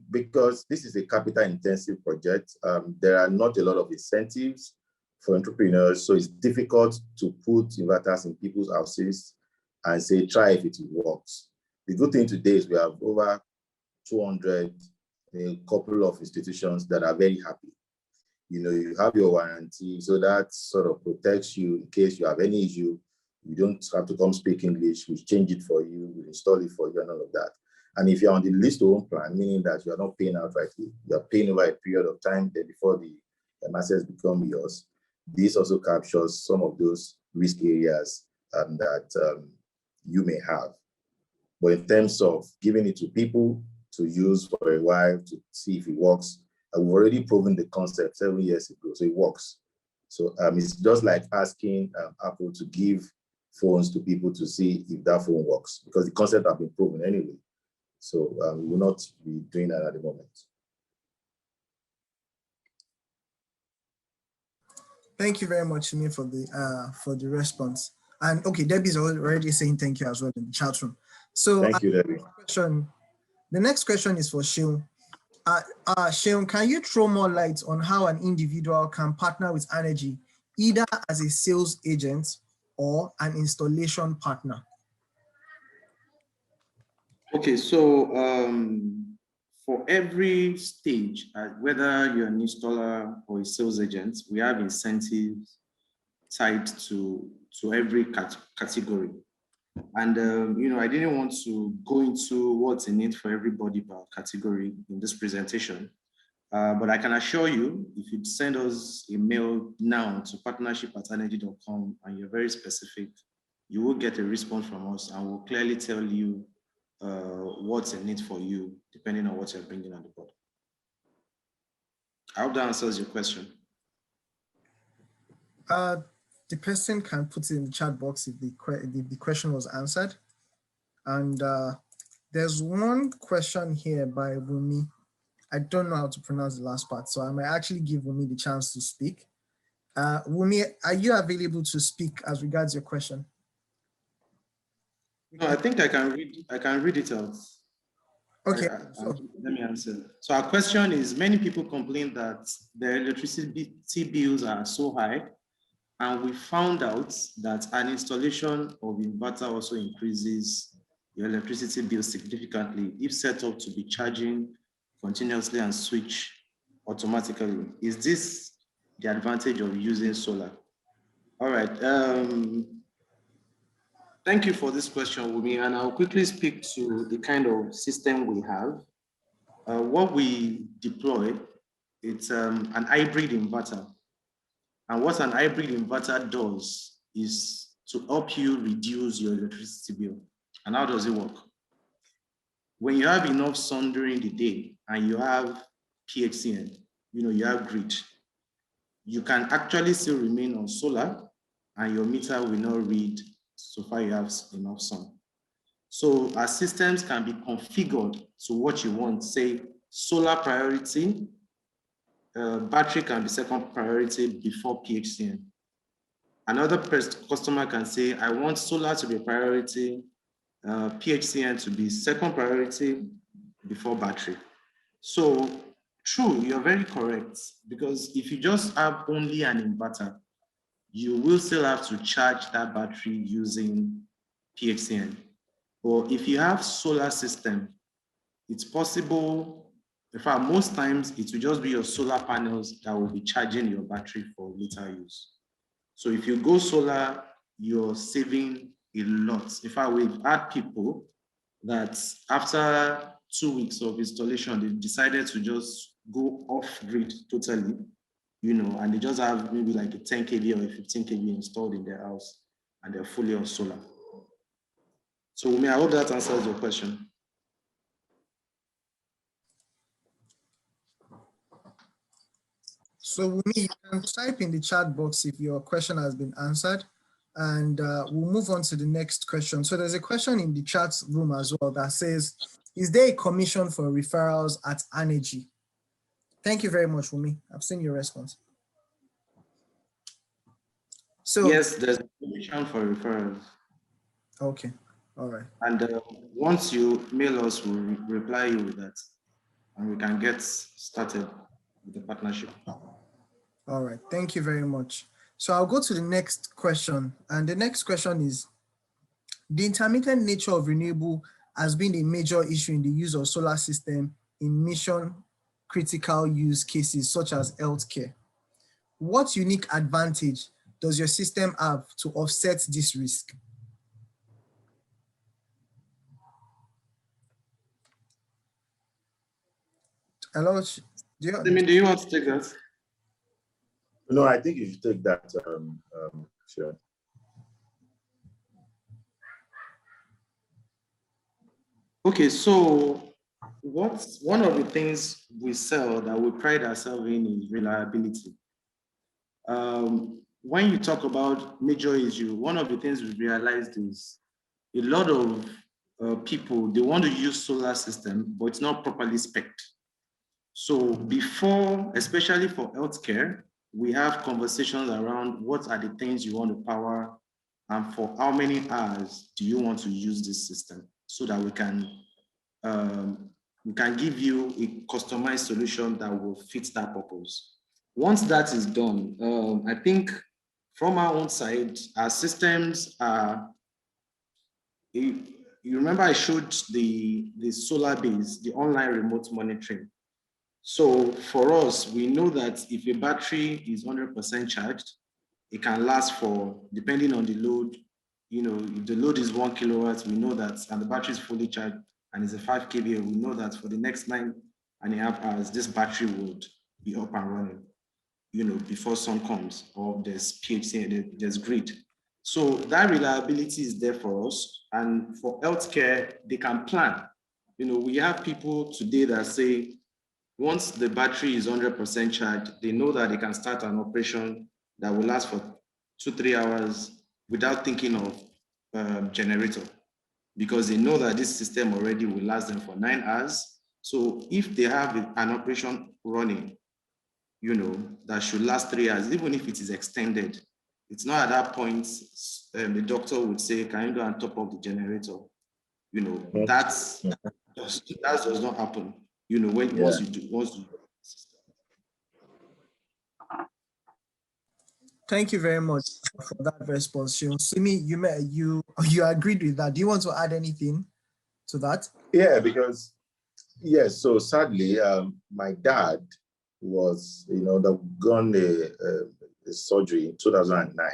Speaker 3: because this is a capital intensive project, there are not a lot of incentives for entrepreneurs. So it's difficult to put inverters in people's houses and say, try if it works. The good thing today is we have over 200, a couple of institutions that are very happy. You know, you have your warranty, so that sort of protects you in case you have any issue. You don't have to come speak English. We change it for you, we install it for you and all of that. And if you're on the lease to own plan, meaning that you're not paying outrightly, you're paying over a period of time before the assets become yours. This also captures some of those risk areas that you may have. But in terms of giving it to people to use for a while to see if it works, we've already proven the concept 7 years ago, so it works. So it's just like asking Apple to give phones to people to see if that phone works, because the concept has been proven anyway. So we will not be doing that at the moment.
Speaker 2: Thank you very much, Simi, for the response. And okay, Debbie's already saying thank you as well in the chat room. So
Speaker 3: thank you, Debbie.
Speaker 2: The next question is for Sheon. Sheon, can you throw more light on how an individual can partner with Arnergy, either as a sales agent or an installation partner?
Speaker 4: Okay, so for every stage, whether you're an installer or a sales agent, we have incentives tied to every category. And I didn't want to go into what's in it for everybody per category in this presentation. But I can assure you, if you send us a mail now to partnership@arnergy.com and you're very specific, you will get a response from us and we'll clearly tell you what's in it for you, depending on what you're bringing on the board. I hope that answers your question.
Speaker 2: The person can put it in the chat box if the question was answered. And there's one question here by Wumi. I don't know how to pronounce the last part, so I might actually give Wumi the chance to speak. Wumi, are you available to speak as regards your question?
Speaker 4: No, I think I can read it out.
Speaker 2: Okay.
Speaker 4: Let me answer. So our question is, many people complain that their electricity bills are so high, and we found out that an installation of inverter also increases your electricity bill significantly if set up to be charging continuously and switch automatically. Is this the advantage of using solar? All right. Thank you for this question, Wumi, and I'll quickly speak to the kind of system we have. What we deploy, it's an hybrid inverter. And what an hybrid inverter does is to help you reduce your electricity bill. And how does it work? when you have enough sun during the day and you have PHCN, you have grid, you can actually still remain on solar and your meter will not read so far you have enough sun. So our systems can be configured to what you want, say solar priority, battery can be second priority before PHCN. Another customer can say, I want solar to be a priority, PHCN to be second priority before battery. So true, you're very correct, because if you just have only an inverter, you will still have to charge that battery using PHCN. But if you have solar system, it's possible, in fact, most times it will just be your solar panels that will be charging your battery for later use. So if you go solar, you're saving a lot. In fact, we've had people that after 2 weeks of installation, they decided to just go off grid totally, and they just have maybe like a 10 kV or a 15 kV installed in their house, and they're fully on solar. So I hope that answers your question.
Speaker 2: So Wumi, you can type in the chat box if your question has been answered, and we'll move on to the next question. So there's a question in the chat room as well that says, is there a commission for referrals at Arnergy? Thank you very much, Wumi. I've seen your response. So
Speaker 4: yes, there's a commission for referrals.
Speaker 2: Okay, all right.
Speaker 4: And once you mail us, we'll reply you with that, and we can get started with the partnership.
Speaker 2: All right, thank you very much. So I'll go to the next question, and the next question is, the intermittent nature of renewable has been a major issue in the use of solar system in mission critical use cases such as healthcare. What unique advantage does your system have to offset this risk? Hello,
Speaker 4: do you want to take that?
Speaker 3: No, I think you should take that, sure.
Speaker 4: Okay, so one of the things we sell that we pride ourselves in is reliability. When you talk about major issue, one of the things we realized is a lot of people, they want to use solar system, but it's not properly spec'd. So before, especially for healthcare, we have conversations around what are the things you want to power and for how many hours do you want to use this system, so that we can give you a customized solution that will fit that purpose. Once that is done, I think from our own side, our systems are, you remember I showed the solar base, the online remote monitoring. So for us, we know that if a battery is 100% charged, it can last for, depending on the load, if the load is 1 kilowatt, we know that, and the battery is fully charged and it's a 5 kVA, we know that for the next 9.5 hours, this battery would be up and running, before sun comes, or there's PHC, there's grid. So that reliability is there for us. And for healthcare, they can plan. We have people today that say, once the battery is 100% charged, they know that they can start an operation that will last for 2-3 hours without thinking of generator, because they know that this system already will last them for 9 hours. So if they have an operation running, that should last 3 hours, even if it is extended, it's not at that point the doctor would say, can you go and top up the generator? That does not happen. Once you do.
Speaker 2: Thank you very much for that response. Simi, you agreed with that. Do you want to add anything to that?
Speaker 3: Yeah, because yes. So sadly, my dad was, undergone a surgery in 2009,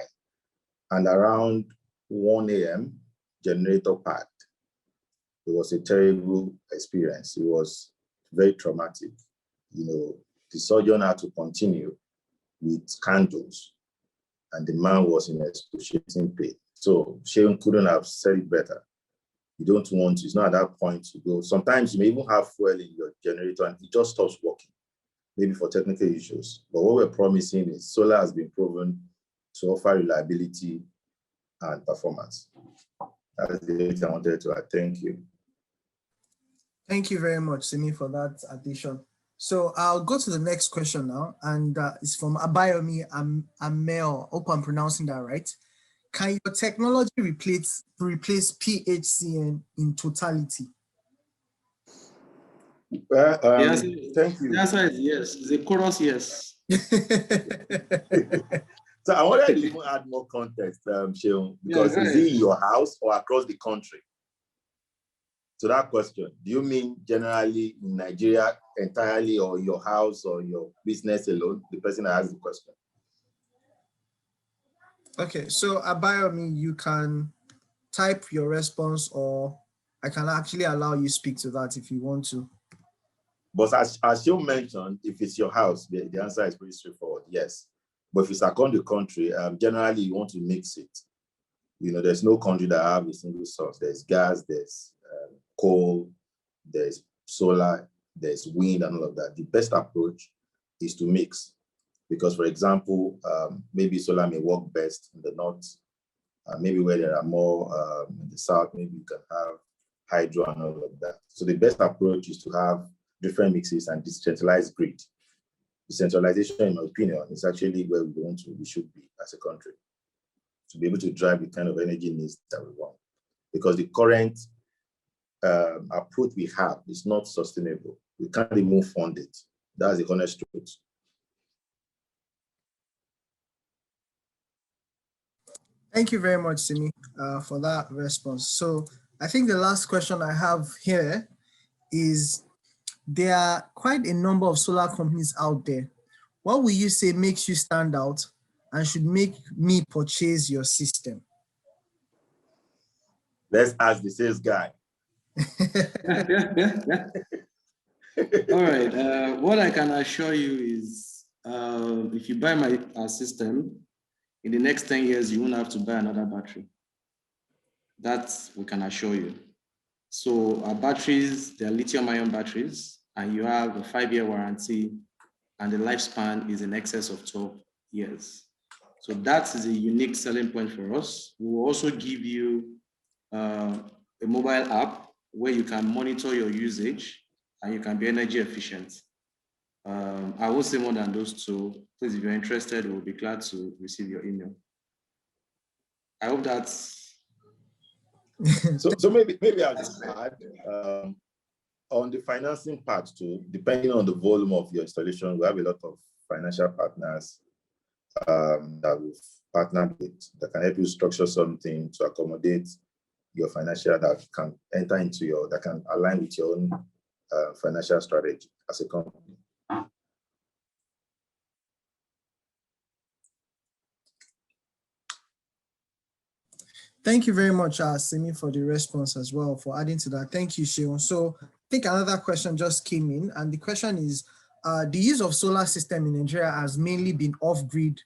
Speaker 3: and around 1 a.m. generator packed. It was a terrible experience. It was very traumatic. The surgeon had to continue with candles, and the man was in excruciating pain. So Sheon couldn't have said it better. You don't want to, it's not at that point to go. Sometimes you may even have fuel in your generator and it just stops working, maybe for technical issues. But what we're promising is solar has been proven to offer reliability and performance. That's the only thing I wanted to add. Thank you.
Speaker 2: Thank you very much, Simi, for that addition. So I'll go to the next question now, and it's from Abayomi Amel. Hope I'm pronouncing that right. Can your technology replace PHCN in totality?
Speaker 4: Yes,
Speaker 3: thank you.
Speaker 4: The answer is yes. It's a chorus yes.
Speaker 3: So I wanted to even add more context, Sheon, because is it in your house or across the country? So that question, do you mean generally in Nigeria entirely, or your house or your business alone? The person that asked the question.
Speaker 2: Okay, so Abayomi, you can type your response, or I can actually allow you speak to that if you want to.
Speaker 3: But as you mentioned, if it's your house, the answer is pretty straightforward, yes. But if it's across the country, generally you want to mix it. You know, there's no country that have a single source. There's gas, there's coal, there's solar, there's wind, and all of that. The best approach is to mix. Because, for example, maybe solar may work best in the north, maybe where there are more in the south, maybe you can have hydro and all of that. So the best approach is to have different mixes and decentralized grid. Decentralization, in my opinion, is actually where we should be as a country, to be able to drive the kind of energy needs that we want. Because the current approach we have is not sustainable. We can't even fund it. That's the honest truth.
Speaker 2: Thank you very much, Simi, for that response. So I think the last question I have here is, there are quite a number of solar companies out there. What will you say makes you stand out and should make me purchase your system?
Speaker 3: Let's ask the sales guy.
Speaker 4: All right. What I can assure you is, if you buy our system, in the next 10 years, you won't have to buy another battery. That we can assure you. So our batteries, they're lithium-ion batteries, and you have a 5-year warranty, and the lifespan is in excess of 12 years. So that is a unique selling point for us. We will also give you a mobile app where you can monitor your usage and you can be energy efficient. I won't say more than those two. Please, if you're interested, we'll be glad to receive your email. I hope that's...
Speaker 3: So maybe I'll just add, on the financing part too, depending on the volume of your installation, we have a lot of financial partners that we've partnered with that can help you structure something to accommodate your financial, that can enter into that can align with your own financial strategy as a company.
Speaker 2: Thank you very much, Simi, for the response as well, for adding to that. Thank you, Sheon. So I think another question just came in, and the question is, the use of solar system in Nigeria has mainly been off-grid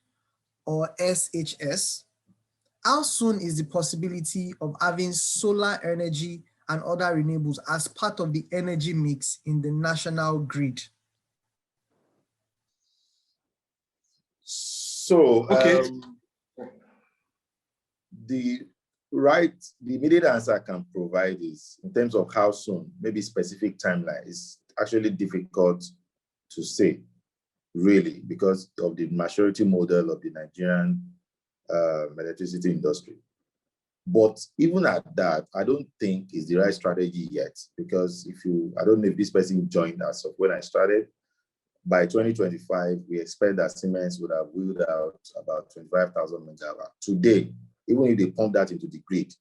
Speaker 2: or SHS. How soon is the possibility of having solar energy and other renewables as part of the energy mix in the national grid?
Speaker 3: So the immediate answer I can provide is, in terms of how soon, maybe specific timeline, is actually difficult to say, really, because of the maturity model of the Nigerian electricity industry. But even at that, I don't think it's the right strategy yet, because I don't know if this person joined us when I started, by 2025, we expect that Siemens would have wheeled out about 25,000 megawatts. Today, even if they pump that into the grid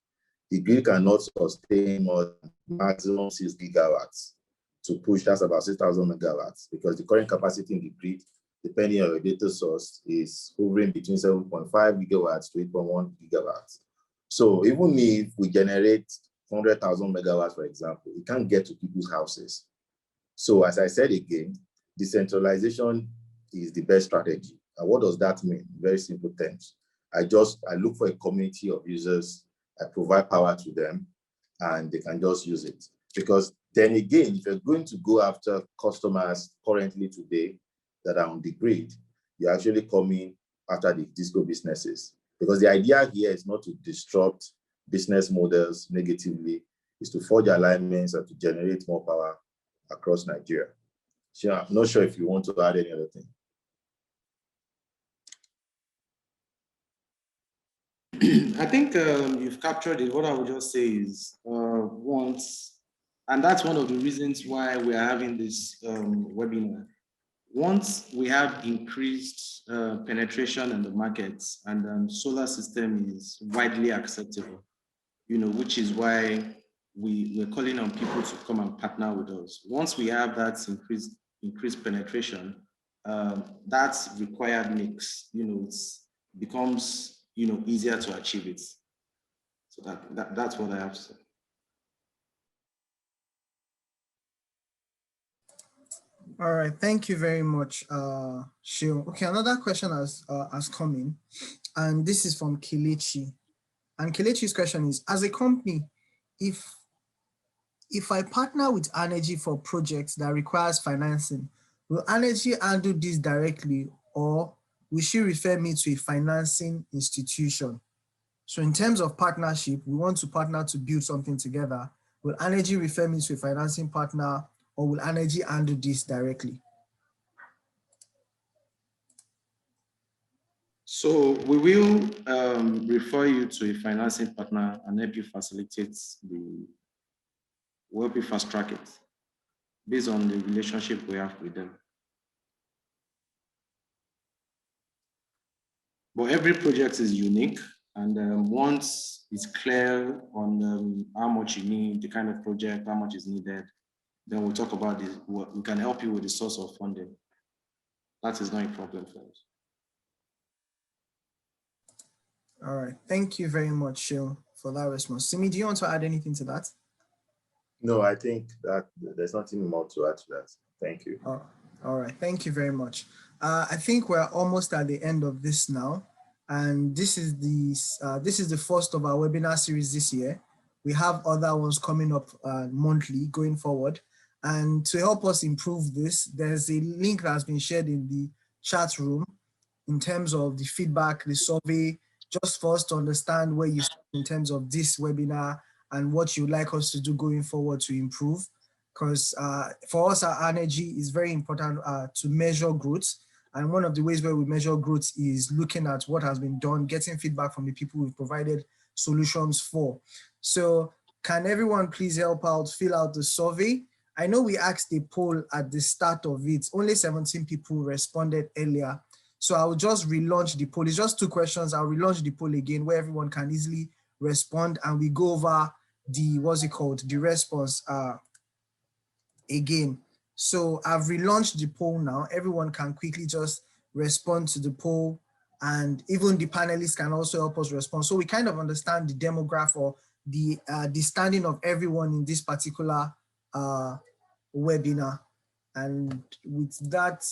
Speaker 3: cannot sustain more than maximum 6 gigawatts to push. That's about 6,000 megawatts, because the current capacity in the grid, depending on your data source, is hovering between 7.5 gigawatts to 8.1 gigawatts. So even if we generate 100,000 megawatts, for example, it can't get to people's houses. So as I said again, decentralization is the best strategy. And what does that mean? Very simple terms. I look for a community of users, I provide power to them, and they can just use it. Because then again, if you're going to go after customers currently today that are on the grid, you're actually coming after the disco businesses. Because the idea here is not to disrupt business models negatively, is to forge alignments and to generate more power across Nigeria. So I'm not sure if you want to add any other thing.
Speaker 4: I think you've captured it. What I would just say is and that's one of the reasons why we are having this webinar. Once we have increased penetration in the markets and solar system is widely acceptable, which is why we're calling on people to come and partner with us. Once we have that increased penetration, that's required mix, it becomes easier to achieve it. So that's what I have to say.
Speaker 2: All right, thank you very much, Shil. Okay, another question has come in, and this is from Kelechi. And Kelechi's question is: as a company, if I partner with Arnergy for projects that requires financing, will Arnergy handle this directly, or will she refer me to a financing institution? So in terms of partnership, we want to partner to build something together. Will Arnergy refer me to a financing partner, or will Arnergy handle this directly?
Speaker 4: So we will refer you to a financing partner and help you facilitate we'll help you fast track it based on the relationship we have with them. But every project is unique, and once it's clear on how much you need, the kind of project, how much is needed, then we'll talk about this. We can help you with the source of funding. That is not a problem for us.
Speaker 2: All right, thank you very much, Shil, for that response. Simi, do you want to add anything to that?
Speaker 3: No, I think that there's nothing more to add to that. Thank you.
Speaker 2: Oh, all right, thank you very much. I think we're almost at the end of this now, and this is the first of our webinar series this year. We have other ones coming up monthly going forward, and to help us improve this, there's a link that has been shared in the chat room in terms of the feedback, the survey, just for us to understand where you stand in terms of this webinar and what you'd like us to do going forward to improve. Because for us at Arnergy, it's very important to measure growth. And one of the ways where we measure growth is looking at what has been done, getting feedback from the people we've provided solutions for. So can everyone please help out, fill out the survey? I know we asked a poll at the start of it. Only 17 people responded earlier. So I will just relaunch the poll. It's just 2 questions. I'll relaunch the poll again where everyone can easily respond, and we go over the, the response again. So I've relaunched the poll now. Everyone can quickly just respond to the poll, and even the panelists can also help us respond. So we kind of understand the demographic or the standing of everyone in this particular webinar. And with that,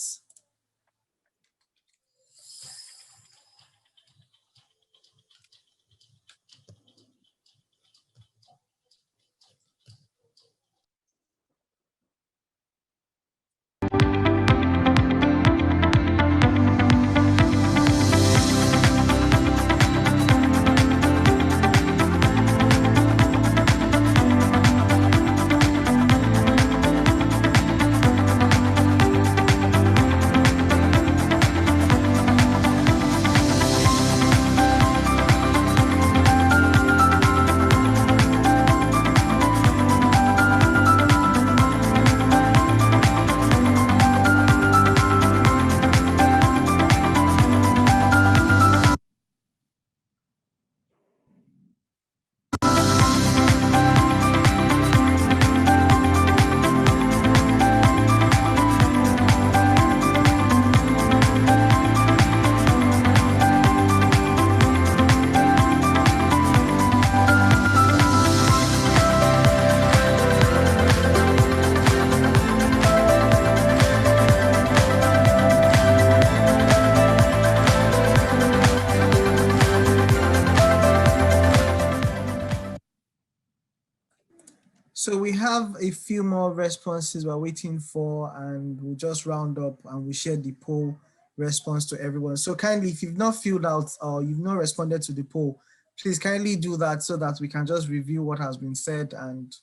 Speaker 2: So we have a few more responses we're waiting for, and we'll just round up and we'll share the poll response to everyone. So kindly, if you've not filled out or you've not responded to the poll, please kindly do that so that we can just review what has been said, and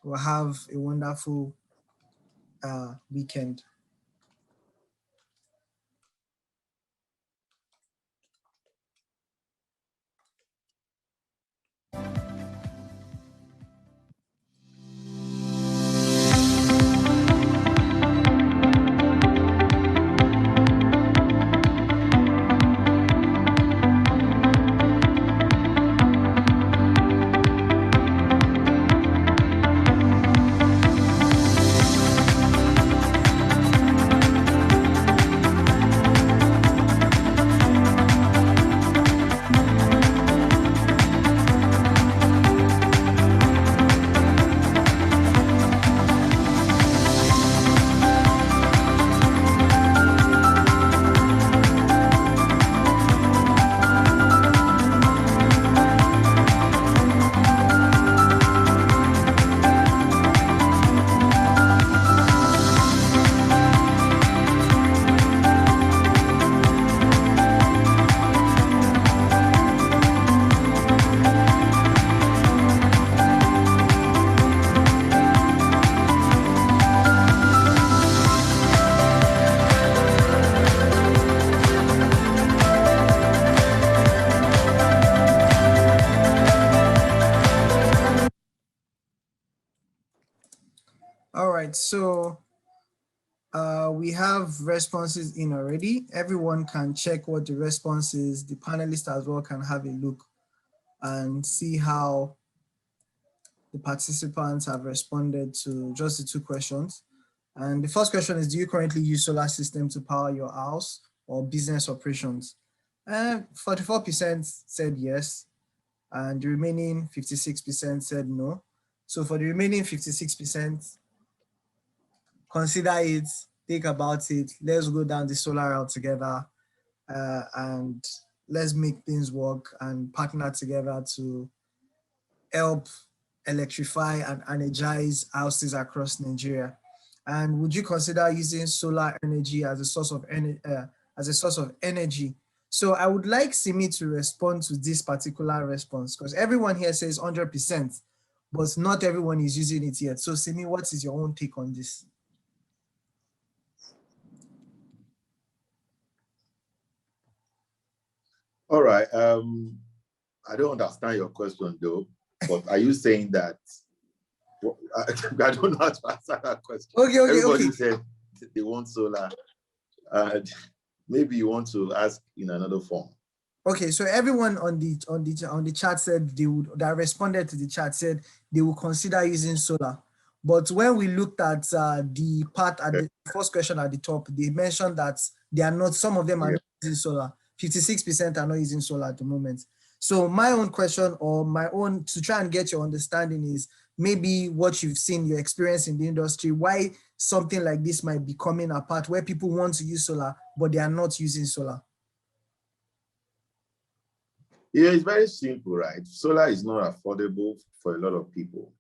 Speaker 2: we'll have a wonderful weekend. All right, so we have responses in already. Everyone can check what the response is. The panelists as well can have a look and see how the participants have responded to just the 2 questions. And the first question is, do you currently use solar system to power your house or business operations? 44% said yes, and the remaining 56% said no. So for the remaining 56%, consider it, think about it, let's go down the solar route together, and let's make things work and partner together to help electrify and energize houses across Nigeria. And would you consider using solar energy as a source of energy? So I would like Simi to respond to this particular response, because everyone here says 100%, but not everyone is using it yet. So Simi, what is your own take on this?
Speaker 3: All right. I don't understand your question though, but are you saying that, I don't know how to answer that question. Everybody said they want solar. Maybe you want to ask in another form.
Speaker 2: Okay, so everyone on the chat said that responded to the chat said they will consider using solar. But when we looked at the part at the first question at the top, they mentioned that they are not, some of them are not using solar. 56% are not using solar at the moment. So my own question, or my own, to try and get your understanding, is maybe what you've seen, your experience in the industry, why something like this might be coming apart, where people want to use solar, but they are not using solar.
Speaker 3: Yeah, it's very simple, right? Solar is not affordable for a lot of people,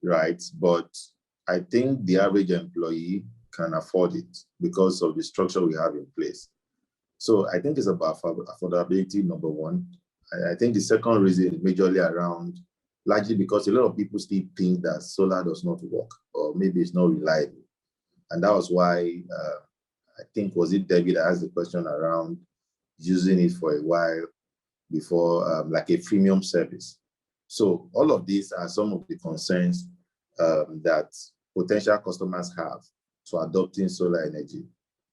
Speaker 3: right? But I think the average employee can afford it because of the structure we have in place. So I think it's about affordability, number one. I think the second reason is majorly around, largely because a lot of people still think that solar does not work, or maybe it's not reliable. And that was why I think, was it David that asked the question around using it for a while before, like a freemium service. So all of these are some of the concerns that potential customers have to adopting solar energy,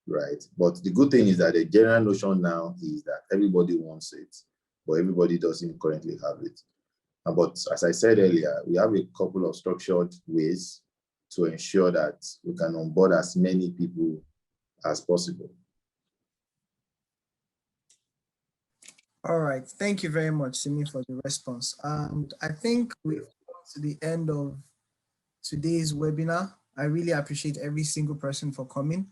Speaker 3: right? But the good thing is that the general notion now is that everybody wants it, but everybody doesn't currently have it. But as I said earlier, we have a couple of structured ways to ensure that we can onboard as many people as possible.
Speaker 2: All right, thank you very much, Simi, for the response. And I think we've come to the end of today's webinar. I really appreciate every single person for coming.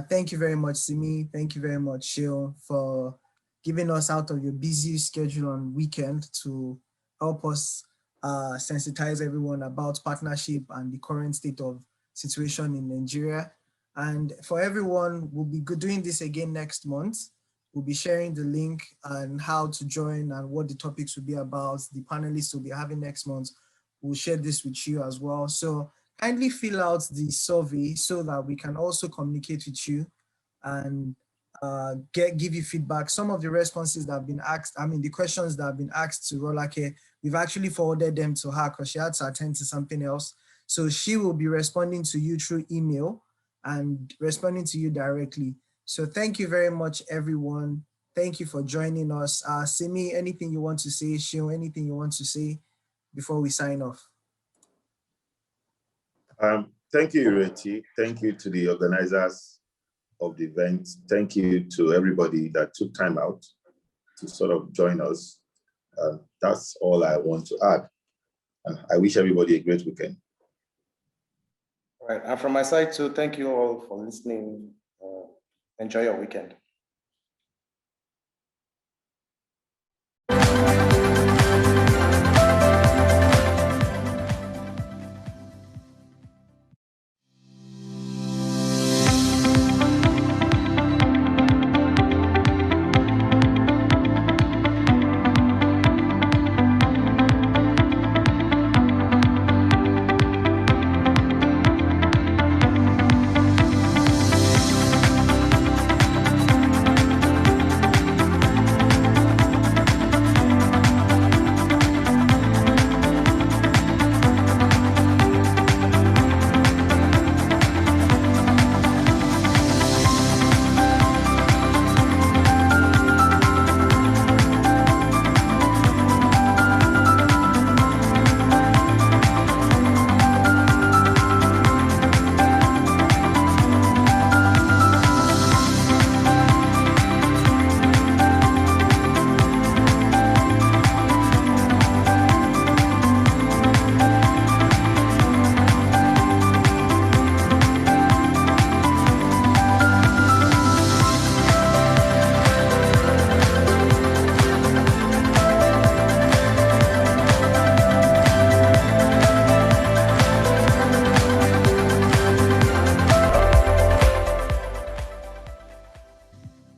Speaker 2: Thank you very much, Simi. Thank you very much, Shil, for giving us out of your busy schedule on weekend to help us sensitize everyone about partnership and the current state of situation in Nigeria. And for everyone, we'll be doing this again next month. We'll be sharing the link and how to join and what the topics will be about. The panelists will be having next month. We'll share this with you as well. So kindly fill out the survey so that we can also communicate with you and give you feedback. Some of the responses that have been asked, the questions that have been asked to Rolake, we've actually forwarded them to her because she had to attend to something else. So she will be responding to you through email and responding to you directly. So thank you very much, everyone. Thank you for joining us. Simi, anything you want to say? Shio, anything you want to say before we sign off?
Speaker 3: Thank you, Ireti. Thank you to the organizers of the event. Thank you to everybody that took time out to sort of join us. That's all I want to add. And I wish everybody a great weekend.
Speaker 5: All right. And from my side too, thank you all for listening. Enjoy your weekend.